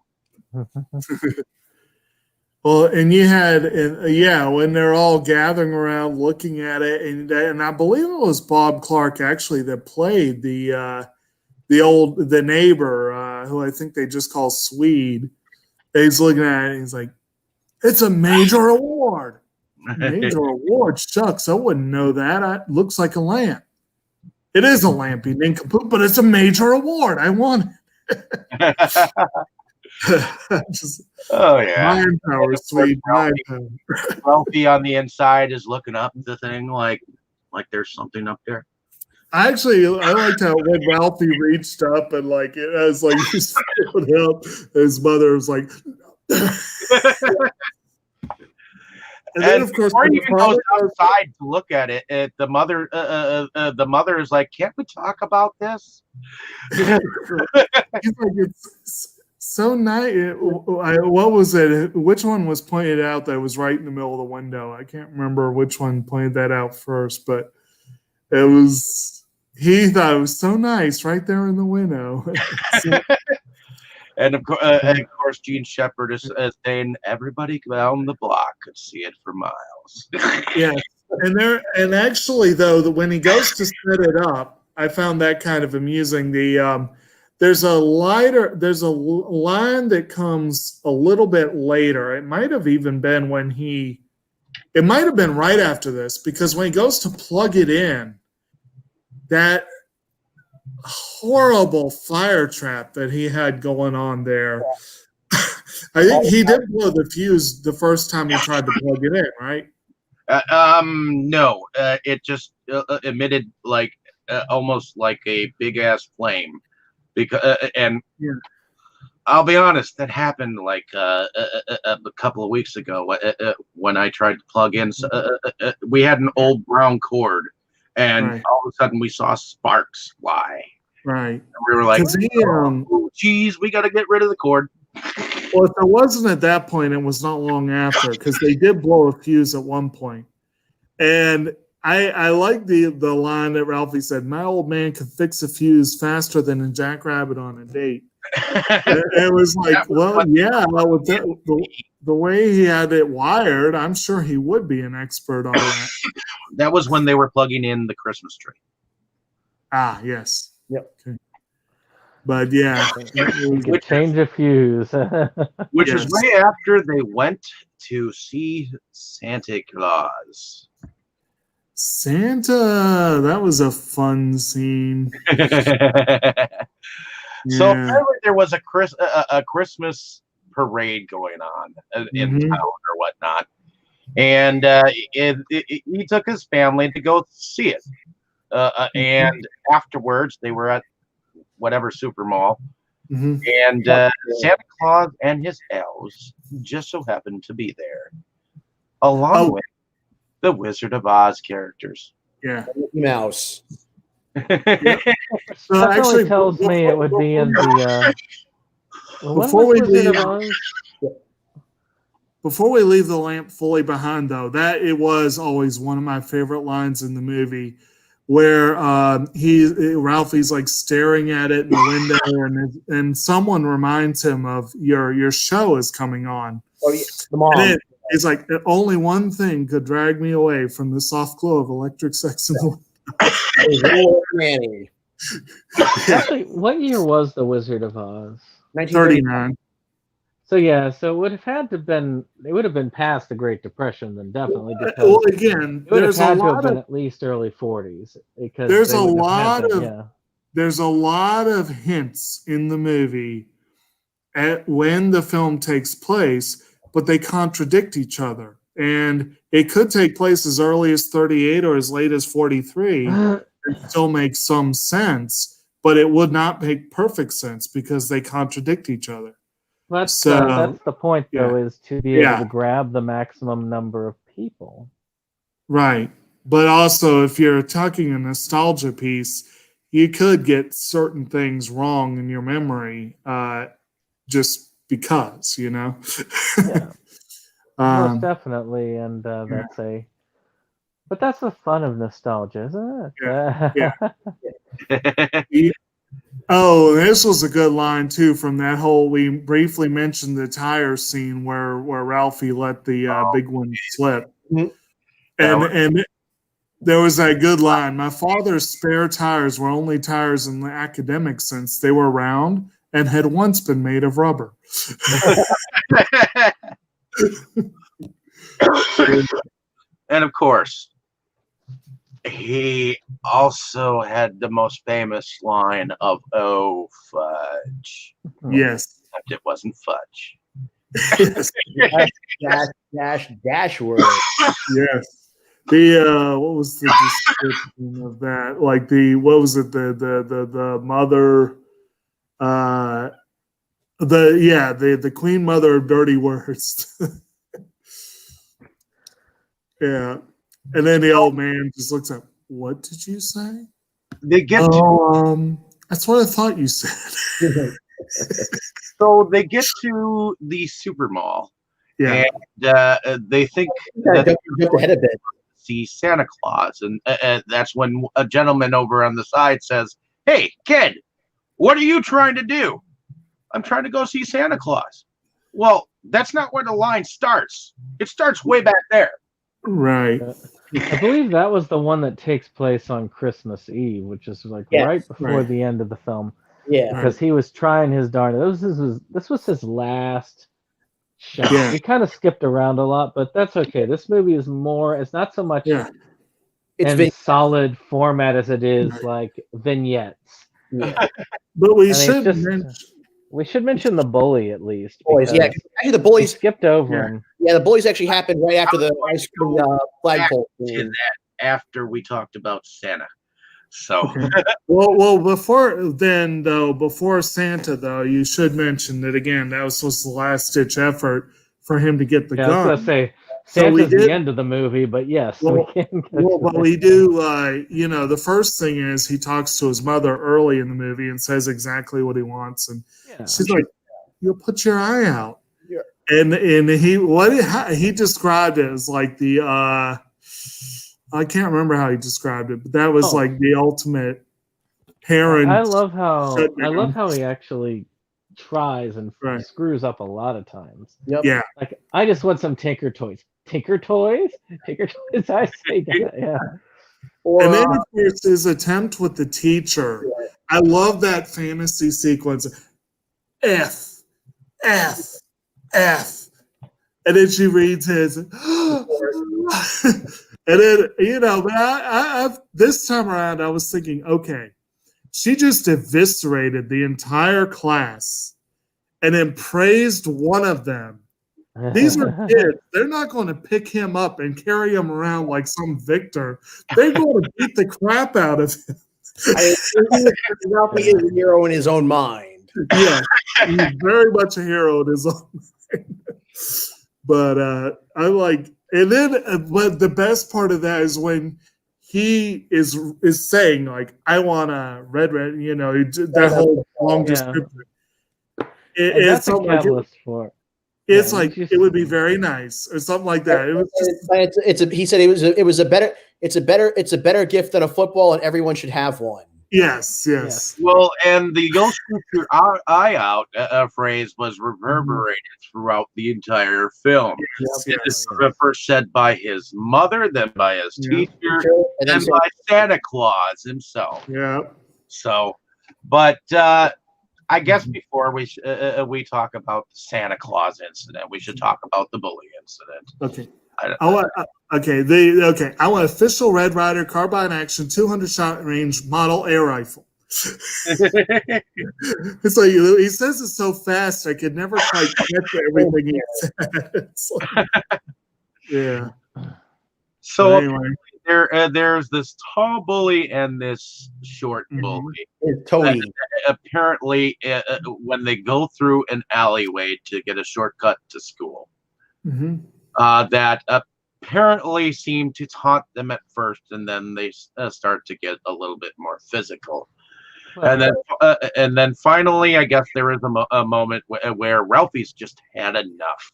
Well, and you had, when they're all gathering around looking at it, and I believe it was Bob Clark actually that played the neighbor who I think they just call Swede. He's looking at it and he's like, "It's a major award." Major award, shucks! I wouldn't know that. It looks like a lamp. It is a lamp, you nincompoop, but it's a major award. I won it. Mind power, sweet mind power. Ralphie on the inside is looking up the thing like there's something up there. I liked how when Ralphie reached up and like it as like he's filling up, his mother was like, and then of course he goes outside to look at it. The mother is like, "Can't we talk about this?" He's like, it's so nice. What was it? Which one was pointed out that was right in the middle of the window? I can't remember which one pointed that out first, but it was. He thought it was so nice right there in the window. And of course, Gene Shepard is saying everybody down the block could see it for miles. Yeah, and actually though, when he goes to set it up, I found that kind of amusing. There's a line that comes a little bit later. It might have even been it might have been right after this, because when he goes to plug it in, that horrible fire trap that he had going on there. I think he did blow the fuse the first time he tried to plug it in, right? No, it just emitted like almost like a big ass flame. Because I'll be honest, that happened like a couple of weeks ago when I tried to plug in. We had an old brown cord, and all of a sudden we saw sparks fly. Right. And we were like, "Oh, geez, we got to get rid of the cord." Well, if it wasn't at that point, it was not long after, because they did blow a fuse at one point. And I like the line that Ralphie said, "My old man could fix a fuse faster than a jackrabbit on a date." It was like, with the way he had it wired, I'm sure he would be an expert on that. That was when they were plugging in the Christmas tree. Ah, yes. Yep. Okay. But yeah, change a fuse. Which is right after they went to see Santa Claus. Santa, that was a fun scene. So Yeah. apparently there was a Christmas parade going on in Mhm. town or whatnot, and he took his family to go see it. And afterwards, they were at whatever super mall, Mhm. and Santa Claus and his elves just so happened to be there, along with the Wizard of Oz characters. Yeah. Mickey Mouse. So Definitely actually, tells me it would be in the. When Before was we Wizard leave- of Oz? Before we leave the lamp fully behind, though, that it was always one of my favorite lines in the movie, where Ralphie's like staring at it in the window, and someone reminds him of your show is coming on. Oh, yeah, the mom. And it's like only one thing could drag me away from the soft glow of electric sex in the Little Manny. Actually, what year was the Wizard of Oz? 39. So yeah, so it would have had to been. It would have been past the Great Depression, then definitely because Well, again, it would have there's a had to have lot been of at least early 40s. Because There's they a would have had lot to- of- yeah. there's a lot of hints in the movie at when the film takes place, but they contradict each other. And it could take place as early as 38 or as late as 43 and still make some sense, but it would not make perfect sense because they contradict each other. That's the point, though, is to be able to grab the maximum number of people. Right. But also, if you're talking a nostalgia piece, you could get certain things wrong in your memory just because, you know? Yeah. Most definitely. And but that's the fun of nostalgia, isn't it? Yeah. Oh, this was a good line too from that whole. We briefly mentioned the tire scene where Ralphie let the big one slip, and there was that good line. My father's spare tires were only tires in the academic sense. They were round and had once been made of rubber. And of course, he also had the most famous line of "Oh fudge." Yes. Except it wasn't fudge. Dash word. Yes. The what was the description of that? Like what was it? The mother the queen mother of dirty words. Yeah. And then the old man just looks up. What did you say? They get that's what I thought you said. So they get to the super mall, Yeah. and they think Jump ahead a bit. see Santa Claus, and that's when a gentleman over on the side says, "Hey, kid, what are you trying to do?" "I'm trying to go see Santa Claus." "Well, that's not where the line starts. It starts way back there." Right. I believe that was the one that takes place on Christmas Eve, which is like right before the end of the film. Yeah. Because he was trying his darndest. This was his last shot. Yeah. We kind of skipped around a lot, but that's okay. This movie is more. It's not so much in solid format as it is like vignettes. Yeah. But we should mention. We should mention the bully at least. Boys, yeah. Actually, the We bullies skipped over him. Yeah, the bullies actually happened right after the ice cream flagpole. That after we talked about Santa. So Well, before Santa though, you should mention that again. That was the last ditch effort for him to get the gun. I was gonna say Santa's the end of the movie, but yes, we can. But we do. The first thing is he talks to his mother early in the movie and says exactly what he wants, and she's like, "You'll put your eye out." Yeah. And he described it as like the I can't remember how he described it, but that was like the ultimate parent. I love how he actually tries and screws up a lot of times. Yep. Yeah. Like I just want some Tinker Toys. Tinker Toys? Tinker Toys, I say that, yeah. And then of course his attempt with the teacher. Yeah. I love that fantasy sequence. F. And then she reads his, and then but I this time around I was thinking, okay, she just eviscerated the entire class and then praised one of them. These are kids. They're not going to pick him up and carry him around like some victor. They're going to beat the crap out of him. Ralphie is a hero in his own mind. Yeah, he's very much a hero in his own mind. But I like, and then but the best part of that is when he is saying like, "I want a red," that whole long description. It's something like it's like it would be very nice or something like that. It was just, he said it's a better gift than a football, and everyone should have one. Yes. Well, and the "you'll shoot your eye out" phrase was reverberated throughout the entire film. This was first said by his mother, then by his teacher, and then by Santa Claus himself. Yeah. So, but I guess before we talk about the Santa Claus incident, we should talk about the bully incident. Okay. I want official Red Ryder carbine action 200 shot range model air rifle. It's like he says it so fast I could never quite catch everything he said. Yeah. So anyway. There's this tall bully and this short bully. Tony. Apparently, when they go through an alleyway to get a shortcut to school. That apparently seem to taunt them at first, and then they start to get a little bit more physical. And then finally, I guess there is a moment where Ralphie's just had enough.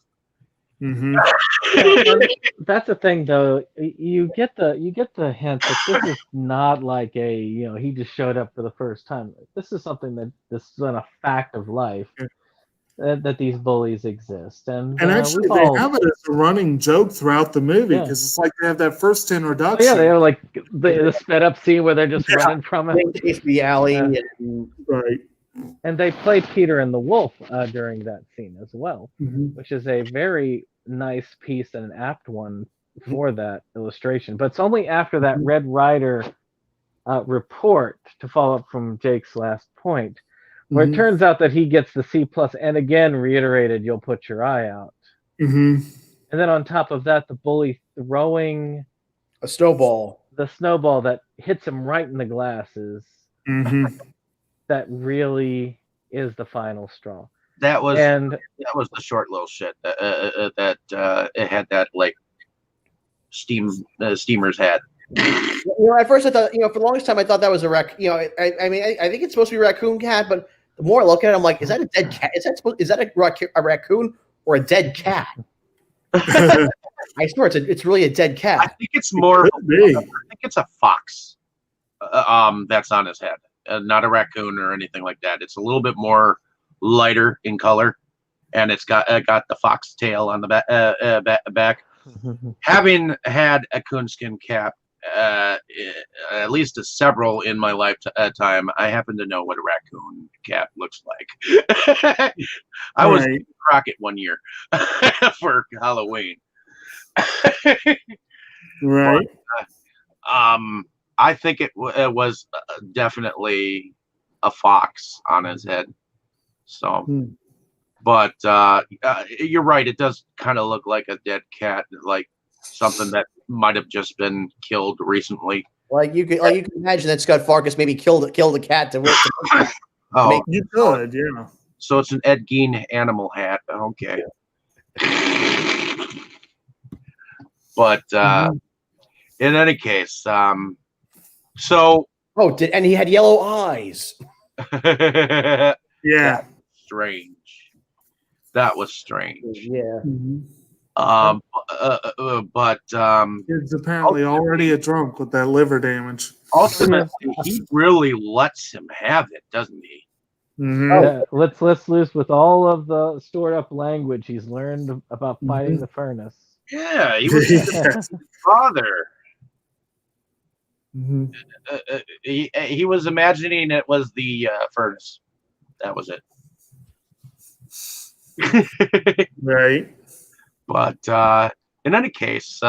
That's the thing, though. You get the hint that this is not like he just showed up for the first time. This is something this is a fact of life. That these bullies exist, and actually they have it as a running joke throughout the movie because it's like they have that first introduction. Yeah, they have like the sped up scene where they're just running from it. The alley, right? And they play Peter and the Wolf during that scene as well, which is a very nice piece and an apt one for that illustration. But it's only after that Red Ryder report, to follow up from Jake's last point, where it turns out that he gets the C+, and again reiterated, "You'll put your eye out." And then on top of that, the bully throwing a snowball, the snowball that hits him right in the glasses. That really is the final straw. That was the short little shit that it had that like steamer's head. At first I thought, for the longest time I thought that was a raccoon. I mean, I think it's supposed to be a raccoon cat, but the more I look at it, I'm like, is that a dead cat? Is that a raccoon or a dead cat? I swear it's really a dead cat. I think it's more. I think it's a fox. That's on his head, not a raccoon or anything like that. It's a little bit more lighter in color, and it's got the fox tail on the back. Having had a coonskin cap, at least several in my lifetime, I happen to know what a raccoon cap looks like. I was Crockett one year for Halloween. Right. But, I think it was definitely a fox on his head. So, but you're right. It does kind of look like a dead cat, like something that might have just been killed recently. Like you can imagine that Scott Farkas maybe killed a cat to Oh, you could, yeah. So it's an Ed Gein animal hat. Okay. But in any case, so and he had yellow eyes. Yeah. Strange. That was strange. Yeah. But He's apparently already a drunk with that liver damage. Ultimately, he really lets him have it, doesn't he? Yeah, let's loose with all of the stored up language he's learned about fighting the furnace. Yeah, he was his father. He was imagining it was the furnace. That was it. Right. But in any case,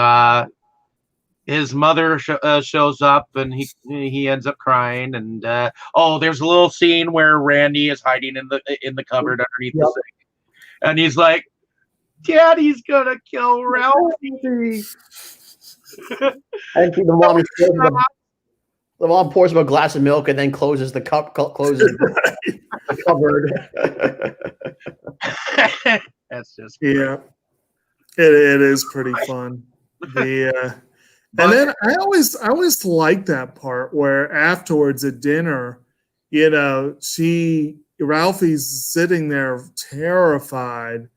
his mother shows up, and he ends up crying. And there's a little scene where Randy is hiding in the cupboard underneath the sink, and he's like, "Daddy's gonna kill Ralphie." And the mom pours him a glass of milk and then closes the closes the cupboard. That's just yeah. It is pretty fun. And then I always like that part where afterwards at dinner, Ralphie's sitting there terrified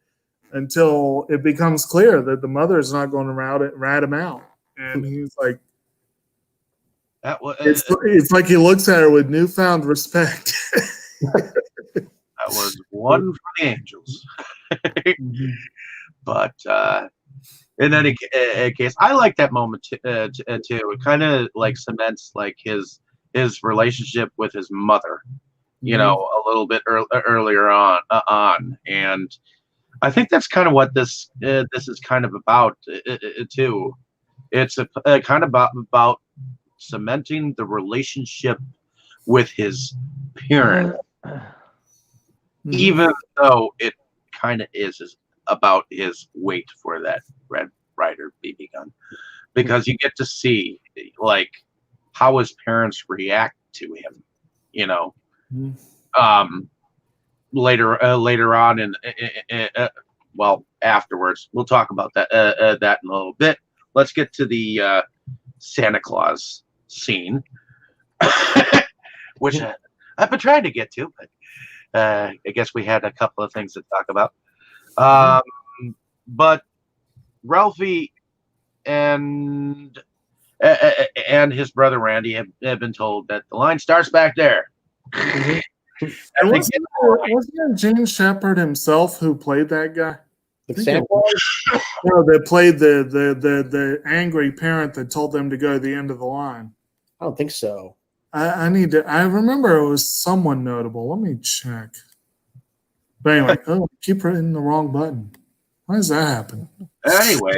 until it becomes clear that the mother is not going to rat him out, and he's like, it's like he looks at her with newfound respect. That was one for the angels. But in any case, I like that moment too. It kind of like cements like his relationship with his mother, a little bit earlier on, and I think that's kind of what this is kind of about too. It's a kind of about cementing the relationship with his parents, even though it kind of is about his wait for that Red Ryder BB gun, because you get to see like how his parents react to him, later on well, afterwards. We'll talk about that in a little bit. Let's get to the Santa Claus scene, which I've been trying to get to, but I guess we had a couple of things to talk about. But Ralphie and his brother Randy have been told that the line starts back there. And wasn't it Gene Shepard himself who played that guy? Santa Claus? No, that played the angry parent that told them to go to the end of the line. I don't think so. I remember it was someone notable. Let me check. But anyway, I keep hitting the wrong button. Why does that happen? Anyway,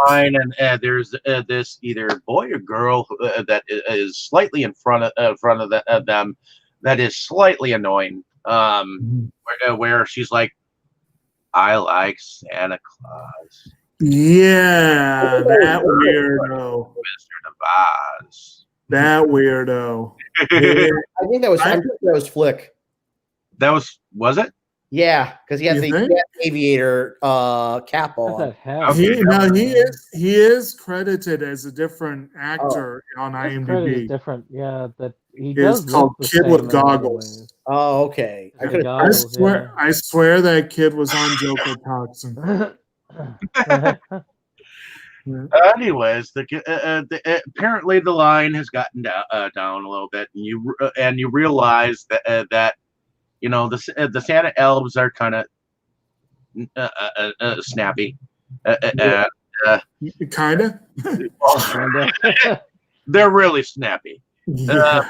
line, and there's this either boy or girl that is slightly in front of them that is slightly annoying. Where she's like, "I like Santa Claus." Yeah, that weirdo. Wizard of Oz. That weirdo. I think that was Flick. That was it? Yeah, because he had the aviator cap on. He is credited as a different actor on IMDb. Different, yeah. That he is called Kid with Goggles. Oh, okay. I swear that kid was on Joker Toxin. Anyways, apparently the line has gotten down a little bit, and you realize that the Santa elves are kind of snappy. Kinda. They're really snappy. Yeah.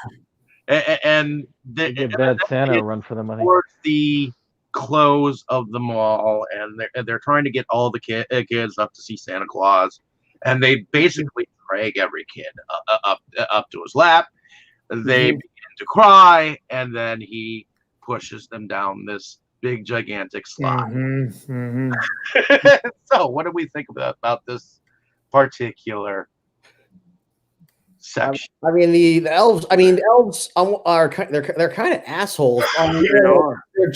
And they give Bad Santa a run for the money. Towards the close of the mall, and they're trying to get all the kids up to see Santa Claus, and they basically drag every kid up to his lap. They begin to cry, and then he pushes them down this big gigantic slide. So what do we think about this particular section? I mean the elves. I mean elves are they're kind of assholes.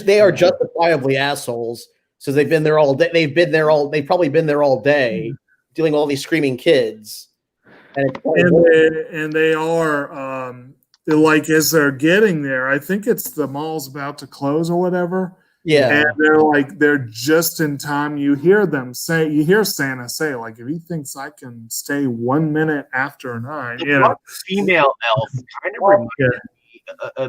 They are justifiably assholes. So they've been there all day. They've probably been there all day, dealing with all these screaming kids. And they are like as they're getting there. I think it's the mall's about to close or whatever. Yeah, and they're just in time. You hear Santa say, like, if he thinks I can stay 1 minute after 9, female elf kind of reminded me.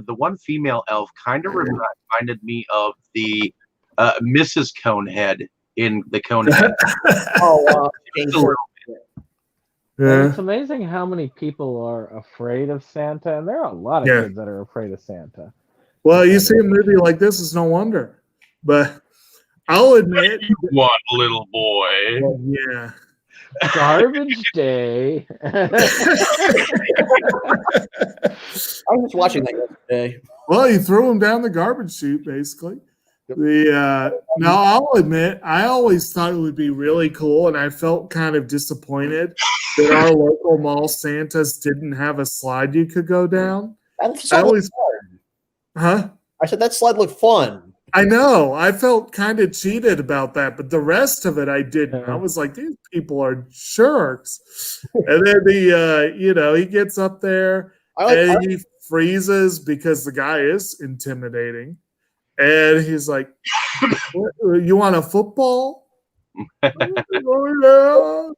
The one female elf kind of reminded me of the Mrs. Conehead in the Conehead. Yeah. It's amazing how many people are afraid of Santa, and there are a lot of kids that are afraid of Santa. Well, you see a movie like this, it's no wonder. But I'll admit, One little boy. yeah. Garbage day. I was just watching that yesterday. Well, he threw him down the garbage chute, basically. Now I'll admit, I always thought it would be really cool, and I felt kind of disappointed that our local mall Santas didn't have a slide you could go down. That slide looked fun. Huh? I said that slide looked fun. I know. I felt kind of cheated about that, but the rest of it I didn't. I was like, these people are jerks. And then he gets up there and he freezes because the guy is intimidating. And he's like, you want a football? Oh, yeah.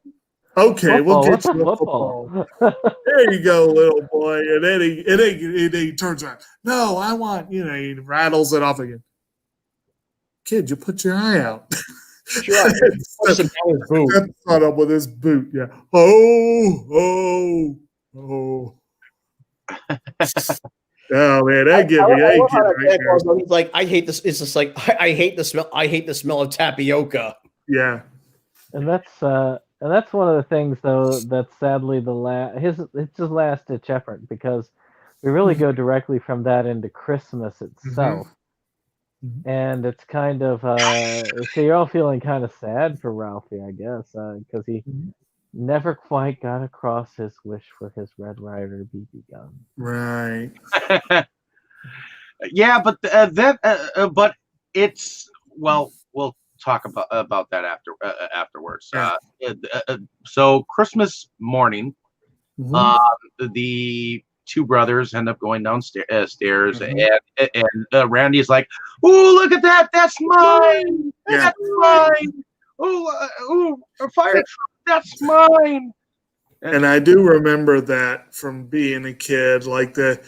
Okay, we'll get you a football. There you go, little boy. And then he turns around. No, I want, he rattles it off again. Kid, you put your eye out. Sure. Steps on up with his boot. Yeah. Oh. Oh man, that give me. He's like, I hate this. It's just like I hate the smell. I hate the smell of tapioca. Yeah. And that's one of the things though that's sadly it's his last ditch effort, because we really go directly from that into Christmas itself. Mm-hmm. And it's kind of so you're all feeling kind of sad for Ralphie, I guess, because he never quite got across his wish for his Red Ryder BB gun. Right. Yeah, but but it's we'll talk about that afterwards. Yeah. So Christmas morning, the two brothers end up going downstairs, and Randy's like, "Oh, look at that! That's mine! That's mine! Oh, a fire truck! That's mine!" And I do remember that from being a kid, like the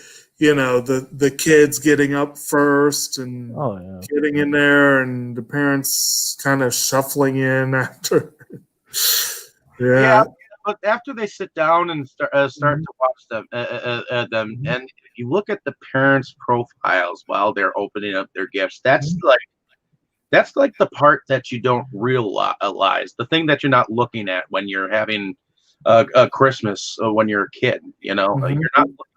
kids getting up first and getting in there, and the parents kind of shuffling in after. Yeah. But after they sit down and start to watch them, and if you look at the parents' profiles while they're opening up their gifts, that's like the part that you don't realize, the thing that you're not looking at when you're having a Christmas when you're a kid. You're not looking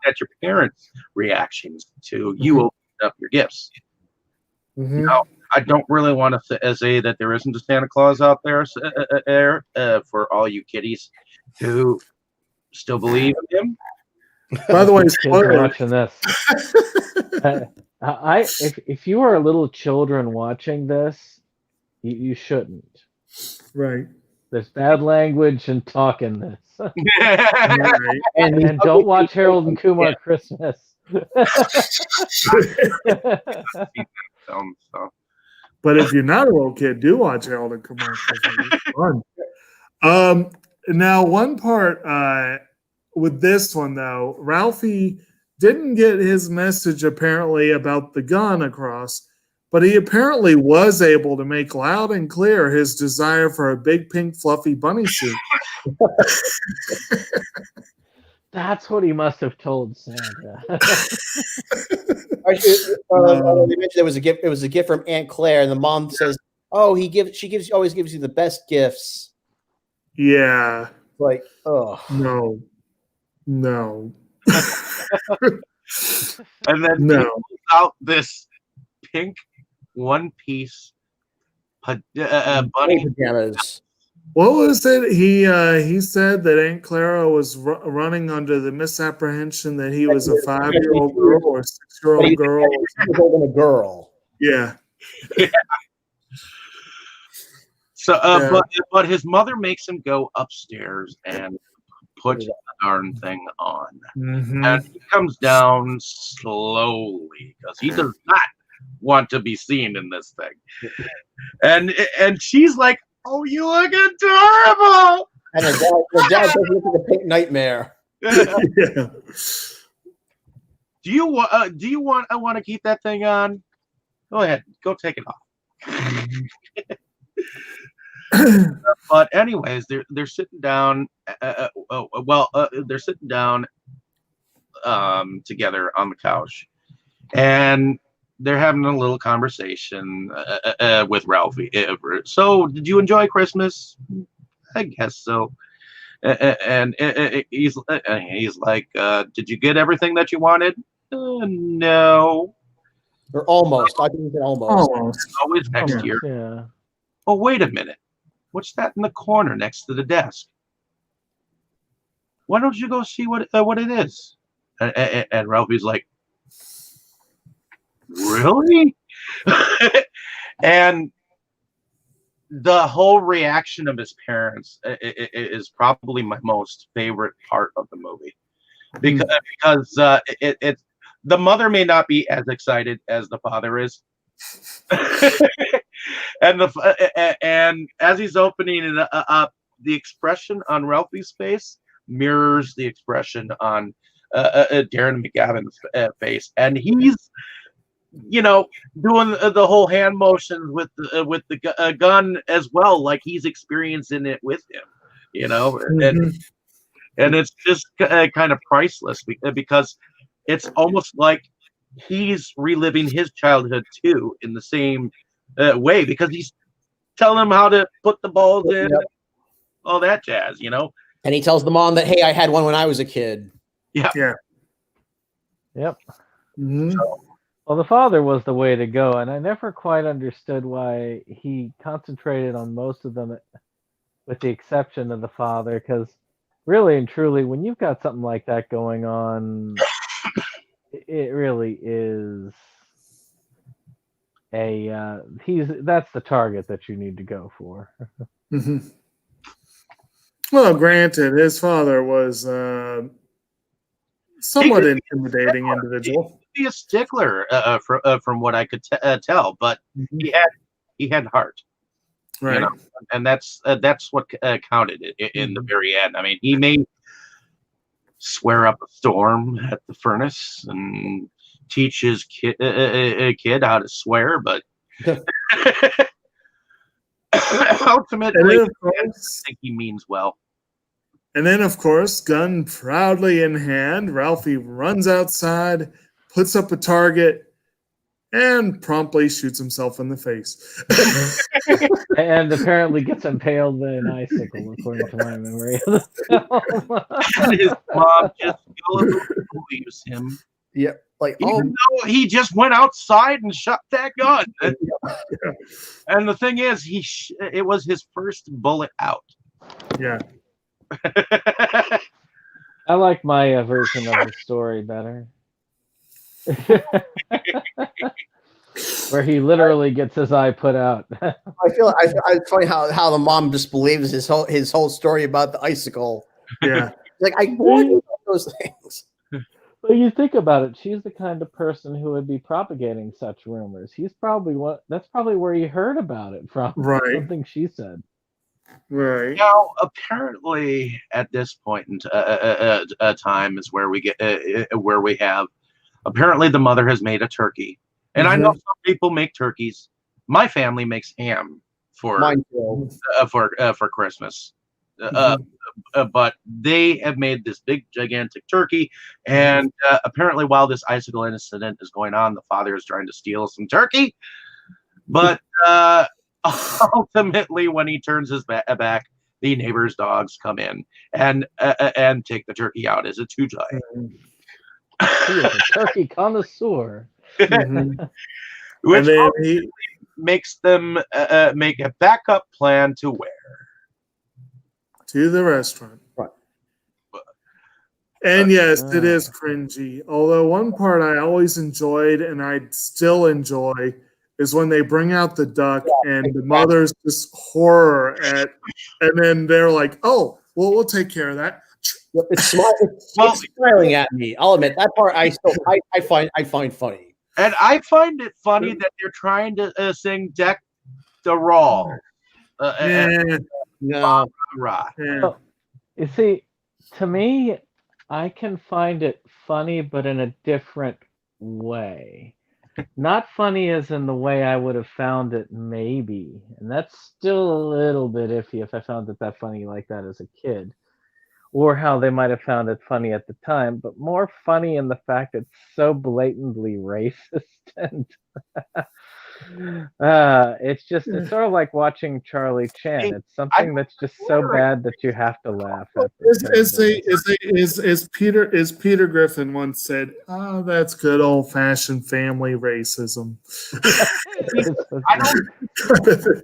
at your parents' reactions to you opening up your gifts. I don't really want to say that there isn't a Santa Claus out there for all you kiddies who still believe in him. By the way, watching this, if you are little children watching this, you shouldn't. Right. There's bad language and talk in this. Right. And don't watch Harold and Kumar Christmas. But if you're not a little kid, do watch Harold and Kumar Christmas. It's fun. Now, one part with this one, though, Ralphie didn't get his message apparently about the gun across, but he apparently was able to make loud and clear his desire for a big pink fluffy bunny suit. That's what he must have told Santa. They mentioned it was a gift. It was a gift from Aunt Claire, and the mom says, "Oh, she always gives you the best gifts." Yeah. Like, oh no. And then he pulls out this pink one-piece bunny pajamas. What was it? He said that Aunt Clara was running under the misapprehension that he was a 5-year-old girl or a 6-year-old girl. He was older than a girl. Yeah. So, but his mother makes him go upstairs and put the darn thing on, and he comes down slowly because he does not want to be seen in this thing. And she's like, "Oh, you look adorable!" And the dad does look like a pink nightmare. Yeah. Do you want? I want to keep that thing on. Go ahead, go take it off. But anyways, they're sitting down. They're sitting down together on the couch, and they're having a little conversation with Ralphie. So, did you enjoy Christmas? I guess so. And he's like, did you get everything that you wanted? No. Or almost. I think you said almost. Almost. Always next year. Yeah. Oh, wait a minute. What's that in the corner next to the desk? Why don't you go see what it is? And Ralphie's like, really? And the whole reaction of his parents is probably my most favorite part of the movie, because the mother may not be as excited as the father is, and as he's opening it up, the expression on Ralphie's face mirrors the expression on Darren McGavin's face, and he's doing the whole hand motions with the gun as well, like he's experiencing it with him, and it's just kind of priceless because it's almost like he's reliving his childhood too in the same way, because he's telling him how to put the balls in, all that jazz, And he tells the mom that, hey, I had one when I was a kid. Yeah. Yep. Mm-hmm. Well, the father was the way to go, and I never quite understood why he concentrated on most of them, with the exception of the father, because really and truly, when you've got something like that going on, it really is that's the target that you need to go for. Mm-hmm. Well, granted, his father was somewhat intimidating individual. Be a stickler from what I could tell, but he had heart, right? And that's what counted in the very end. I mean, he may swear up a storm at the furnace and teach his kid how to swear, but ultimately, I think he means well. And then, of course, gun proudly in hand, Ralphie runs outside, puts up a target, and promptly shoots himself in the face. And apparently gets impaled by an icicle, according to my memory of the film. And his mom just believes him. Yep. Like, even though he just went outside and shot that gun. And the thing is, it was his first bullet out. Yeah. I like my version of the story better. Where he literally gets his eye put out. I it's funny how the mom just believes his whole story about the icicle. Yeah. Like, I warned you about those things. Well, you think about it, she's the kind of person who would be propagating such rumors. That's probably where he heard about it from. Right. Something she said. Right. Now, apparently, at this point in time is where we get where we have. Apparently, the mother has made a turkey, and I know some people make turkeys. My family makes ham for Christmas, but they have made this big, gigantic turkey. And apparently, while this icicle incident is going on, the father is trying to steal some turkey, but. Ultimately, when he turns his back, the neighbor's dogs come in and take the turkey out. Is it too giant? He is a turkey connoisseur. Which he makes them make a backup plan to where? To the restaurant. Right. And yes, it is cringy. Although one part I always enjoyed and I still enjoy is when they bring out the duck and the mother's just horror and then they're like, "Oh, well, we'll take care of that." It's smiling at me. I'll admit that part. I find funny, and I find it funny that they're trying to sing "Deck the Raw." No. Well, you see, to me, I can find it funny, but in a different way. Not funny as in the way I would have found it, maybe. And that's still a little bit iffy if I found it that funny like that as a kid. or how they might have found it funny at the time, but more funny in the fact it's so blatantly racist and it's sort of like watching Charlie Chan. It's something that's just so bad that you have to laugh at. As Peter Griffin once said, "Oh, that's good old fashioned family racism." I don't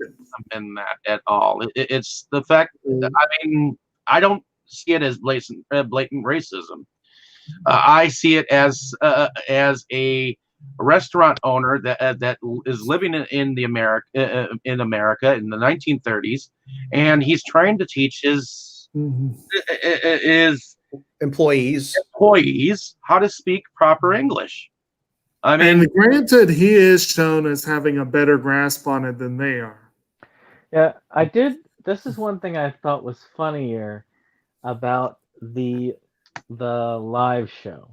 in that at all. It's the fact that, I mean, I don't see it as blatant racism. I see it as a restaurant owner that is living in America in the 1930s, and he's trying to teach his employees Mm-hmm. how to speak proper English. I mean, and granted, he is shown as having a better grasp on it than they are. Yeah, I did. This is one thing I thought was funnier about the live show.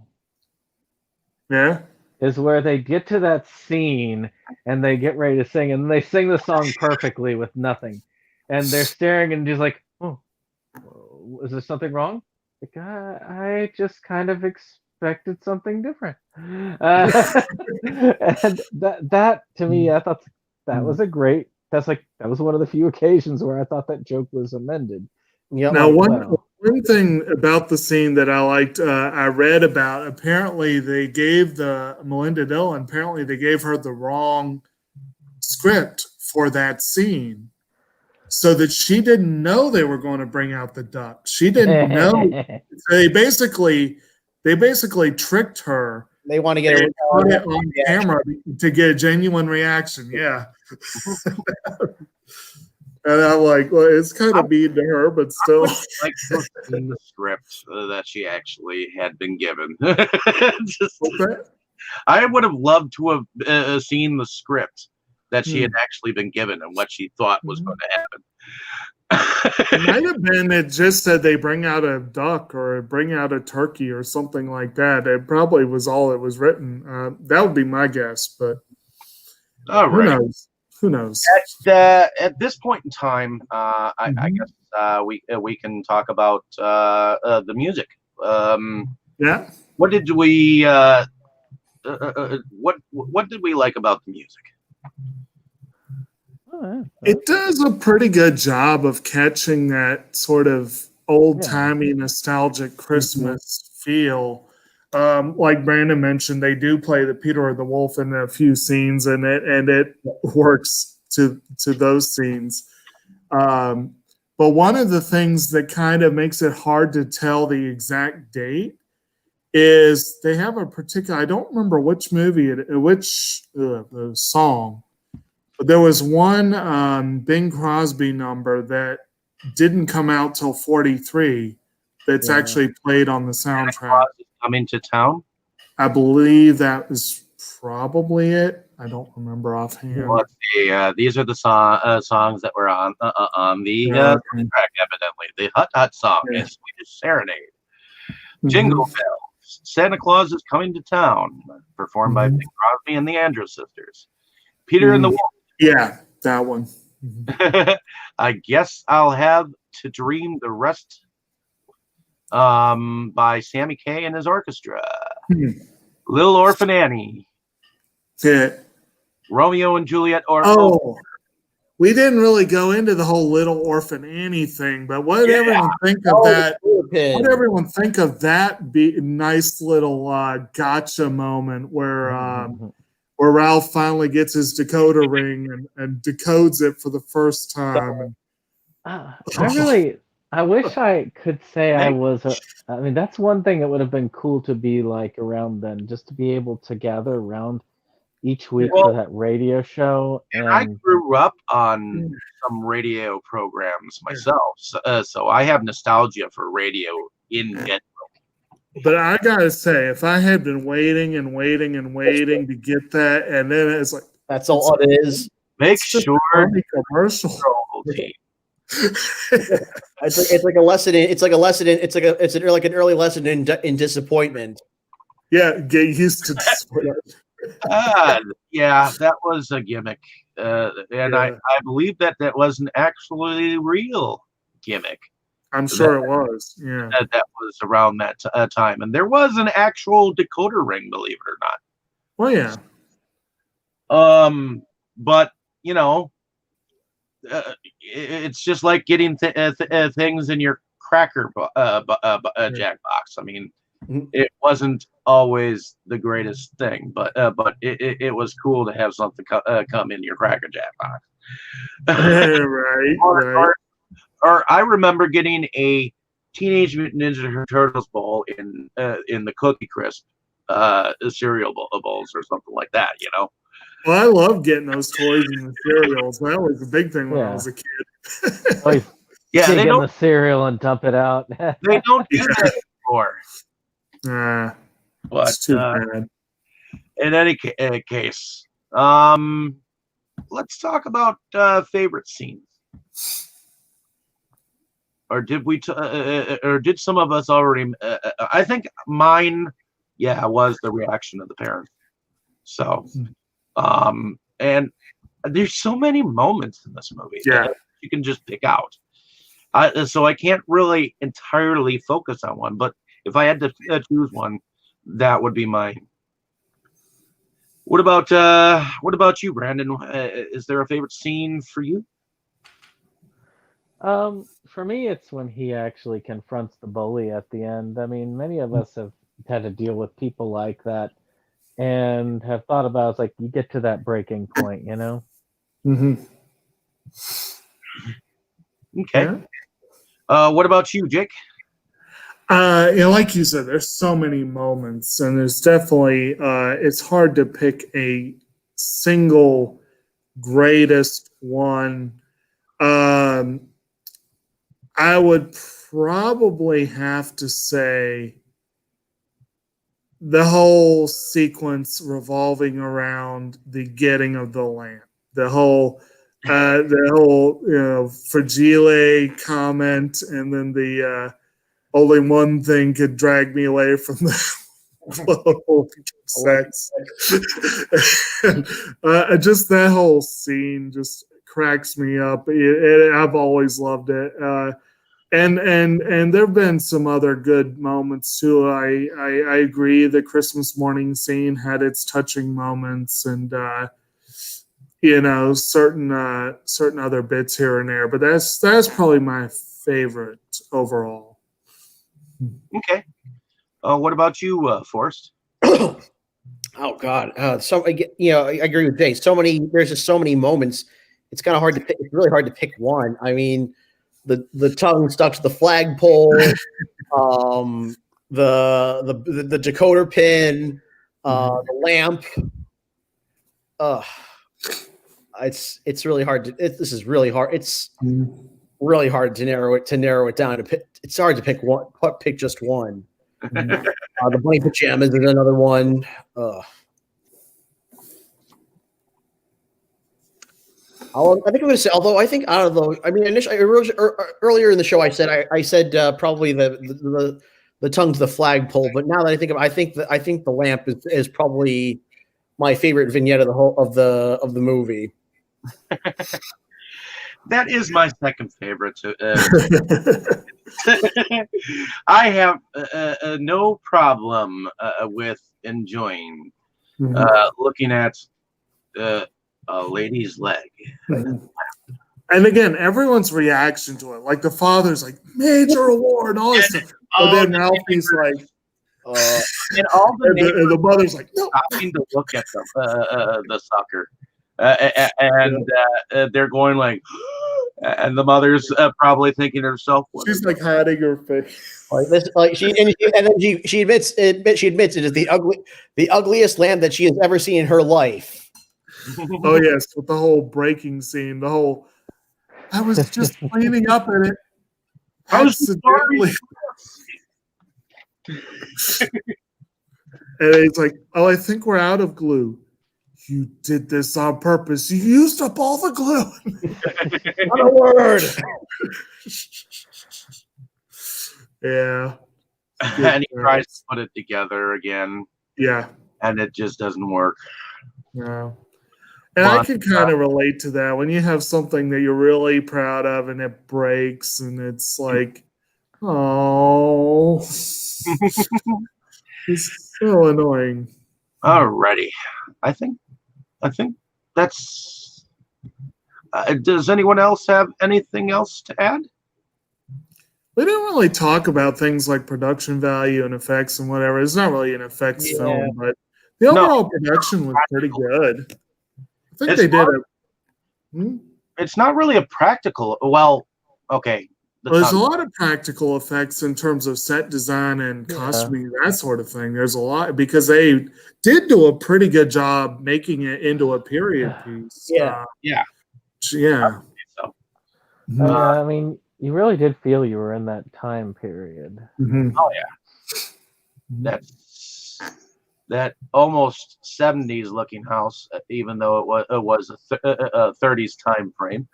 Yeah. Is where they get to that scene and they get ready to sing, and they sing the song perfectly with nothing. And they're staring and just like, oh, is there something wrong? Like, I just kind of expected something different. And that to me, I thought that was that was one of the few occasions where I thought that joke was amended. Yeah. Now, one thing about the scene that I liked, I read about, apparently they gave Melinda Dillon, apparently they gave her the wrong script for that scene, so that she didn't know they were going to bring out the duck. She didn't know. They basically tricked her. They want to get it on camera to get a genuine reaction. Yeah. And I'm like, well, it's kind of mean to her, but still. Like in the script that she actually had been given. I would have loved to have seen the script that she had actually been given and what she thought was going to happen. It might have been it just said they bring out a duck or bring out a turkey or something like that. It probably was all it was written. That would be my guess, but who knows? Who knows? At this point in time, I guess we can talk about the music. Yeah. What did we what did we like about the music? It does a pretty good job of catching that sort of old-timey, nostalgic Christmas feel. Like Brandon mentioned, they do play the Peter or the Wolf in a few scenes, and it works to those scenes. But one of the things that kind of makes it hard to tell the exact date is they have a particular, I don't remember which movie, which song, but there was one Bing Crosby number that didn't come out till 1943 that's actually played on the soundtrack. Coming to Town? I believe that was probably it. I don't remember offhand. Let's see. These are the songs that were on the track, evidently. The Hut song is Swedish Serenade. Jingle Bells. Santa Claus is Coming to Town, performed by Bing Crosby and the Andrews Sisters. Peter and the Wolf. Yeah, that one. I Guess I'll Have to Dream the Rest by Sammy Kaye and his orchestra. Little Orphan Annie. Romeo and Juliet. We didn't really go into the whole Little Orphan Annie thing, but what did everyone think of that? What did everyone think of that nice little gotcha moment where Ralph finally gets his decoder ring and decodes it for the first time? I wish I could say I was. I mean, that's one thing that would have been cool to be like around then, just to be able to gather around each week for that radio show. And I grew up on some radio programs myself, so I have nostalgia for radio in general. But I gotta say, if I had been waiting and waiting and waiting to get that, and then it's like that's all it is. Make sure commercial. It's like an early lesson in disappointment. Yeah, get used to disappointment. Yeah, that was a gimmick, and I believe that wasn't actually a real gimmick. I'm sure it was. Yeah. That was around that time, and there was an actual decoder ring, believe it or not. Well, yeah. But you know, it's just like getting things in your cracker jack box. I mean, it wasn't always the greatest thing, but it was cool to have something come in your cracker jack box. Right. Or I remember getting a Teenage Mutant Ninja Turtles bowl in the Cookie Crisp cereal bowls or something like that. You know. Well, I love getting those toys and the cereals. That was a big thing when I was a kid. Always Yeah, dig in the cereal and dump it out. They don't do that anymore. But it's too bad. In any case, let's talk about favorite scenes. Or did we? Or did some of us already? I think mine, was the reaction of the parents. So, and there's so many moments in this movie that you can just pick out. So I can't really entirely focus on one, but if I had to choose one, that would be mine. What about you, Brandon? Is there a favorite scene for you? For me, it's when he actually confronts the bully at the end. I mean, many of us have had to deal with people like that and have thought about it's like you get to that breaking point, you know? Mm-hmm. Okay. What about you, Jake? Like you said, there's so many moments, and there's definitely it's hard to pick a single greatest one. I would probably have to say the whole sequence revolving around the getting of the lamp, the whole fragile comment, and then the only one thing could drag me away from the sex. Just that whole scene just cracks me up. I've always loved it. And there have been some other good moments too. I agree. The Christmas morning scene had its touching moments, and certain other bits here and there. But that's probably my favorite overall. Okay. What about you, Forrest? Oh God. I agree with Jay. There's just so many moments. It's kind of hard to pick. It's really hard to pick one. I mean, the tongue stuck to the flagpole, the decoder pin, the lamp. It's really hard to. This is really hard. It's really hard to narrow it down. It's hard to pick one. Pick just one. The bunny pajamas is another one. I think I'm going to say. Although I think out of those, I mean, initially, earlier in the show, I said probably the tongue to the flagpole. But now that I think of, I think the lamp is probably my favorite vignette of the movie. That is my second favorite. I have no problem with enjoying looking at a lady's leg. And again, everyone's reaction to it, like the father's like major award and all this stuff, but then Ralphie's like, and all the mother's like, no, stopping to look at the sucker, and they're going like, and the mother's probably thinking to herself, she's like hiding her face. Like this, like she admits it is the ugliest lamb that she has ever seen in her life. Oh yes, with the whole breaking scene, I was just cleaning up in it. Accidentally. And it's like, oh, I think we're out of glue. You did this on purpose. You used up all the glue. Not a word. Yeah. And he tries to put it together again. Yeah. And it just doesn't work. No. And I can kind of relate to that when you have something that you're really proud of and it breaks, and it's like, Oh, he's so annoying. Alrighty. I think that's. Does anyone else have anything else to add? We didn't really talk about things like production value and effects and whatever. It's not really an effects Yeah. film, but the overall production was pretty good. I think It's they did not- it. It's not really a practical. Well, okay. There's a lot of practical effects in terms of set design and Yeah. costuming, that sort of thing. There's a lot because they did do a pretty good job making it into a period piece. Yeah. Yeah. Yeah. So I mean, you really did feel you were in that time period. Mhm. that's that almost 70s looking house, even though it was a 30s time frame.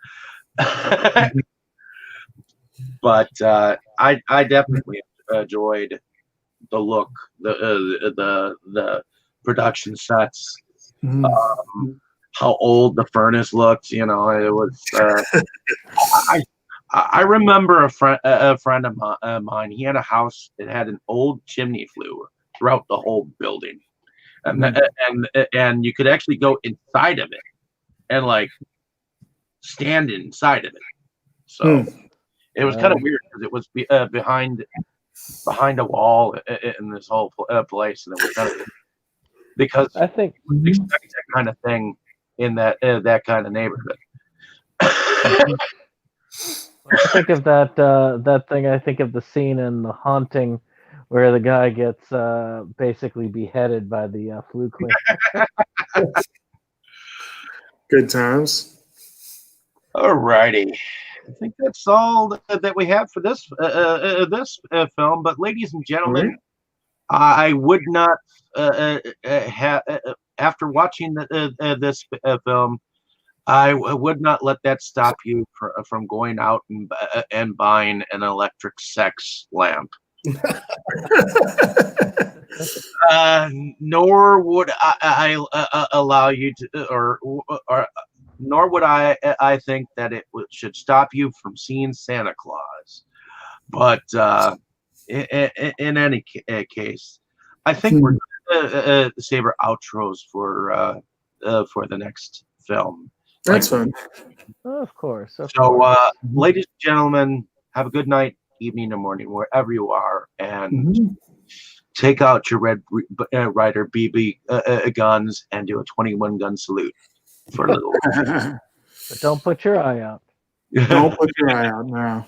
But I definitely enjoyed the look, the production sets, Mhm. how old the furnace looked. You know, it was. I remember a friend of mine. He had a house that had an old chimney flue throughout the whole building, and you could actually go inside of it and like stand inside of it. So it was kind of weird because it was behind a wall in this whole place, and it was kind of because I think you would expect that kind of thing in that kind of neighborhood. when I think of that thing. I think of the scene in The Haunting where the guy gets basically beheaded by the flue queen. Good times. Alrighty. I think that's all that we have for this film. But ladies and gentlemen, I would not after watching this film, I would not let that stop you from going out and buying an electric sex lamp. Nor would I allow you to, or nor would I think that it should stop you from seeing Santa Claus. But in any case, I think we're going to save our outros for the next film. That's fun. Of course. So, ladies and gentlemen, have a good night, evening, or morning, wherever you are, and take out your Red Ryder BB guns and do a 21 gun salute for a little. But don't put your eye out. Don't put your eye out now.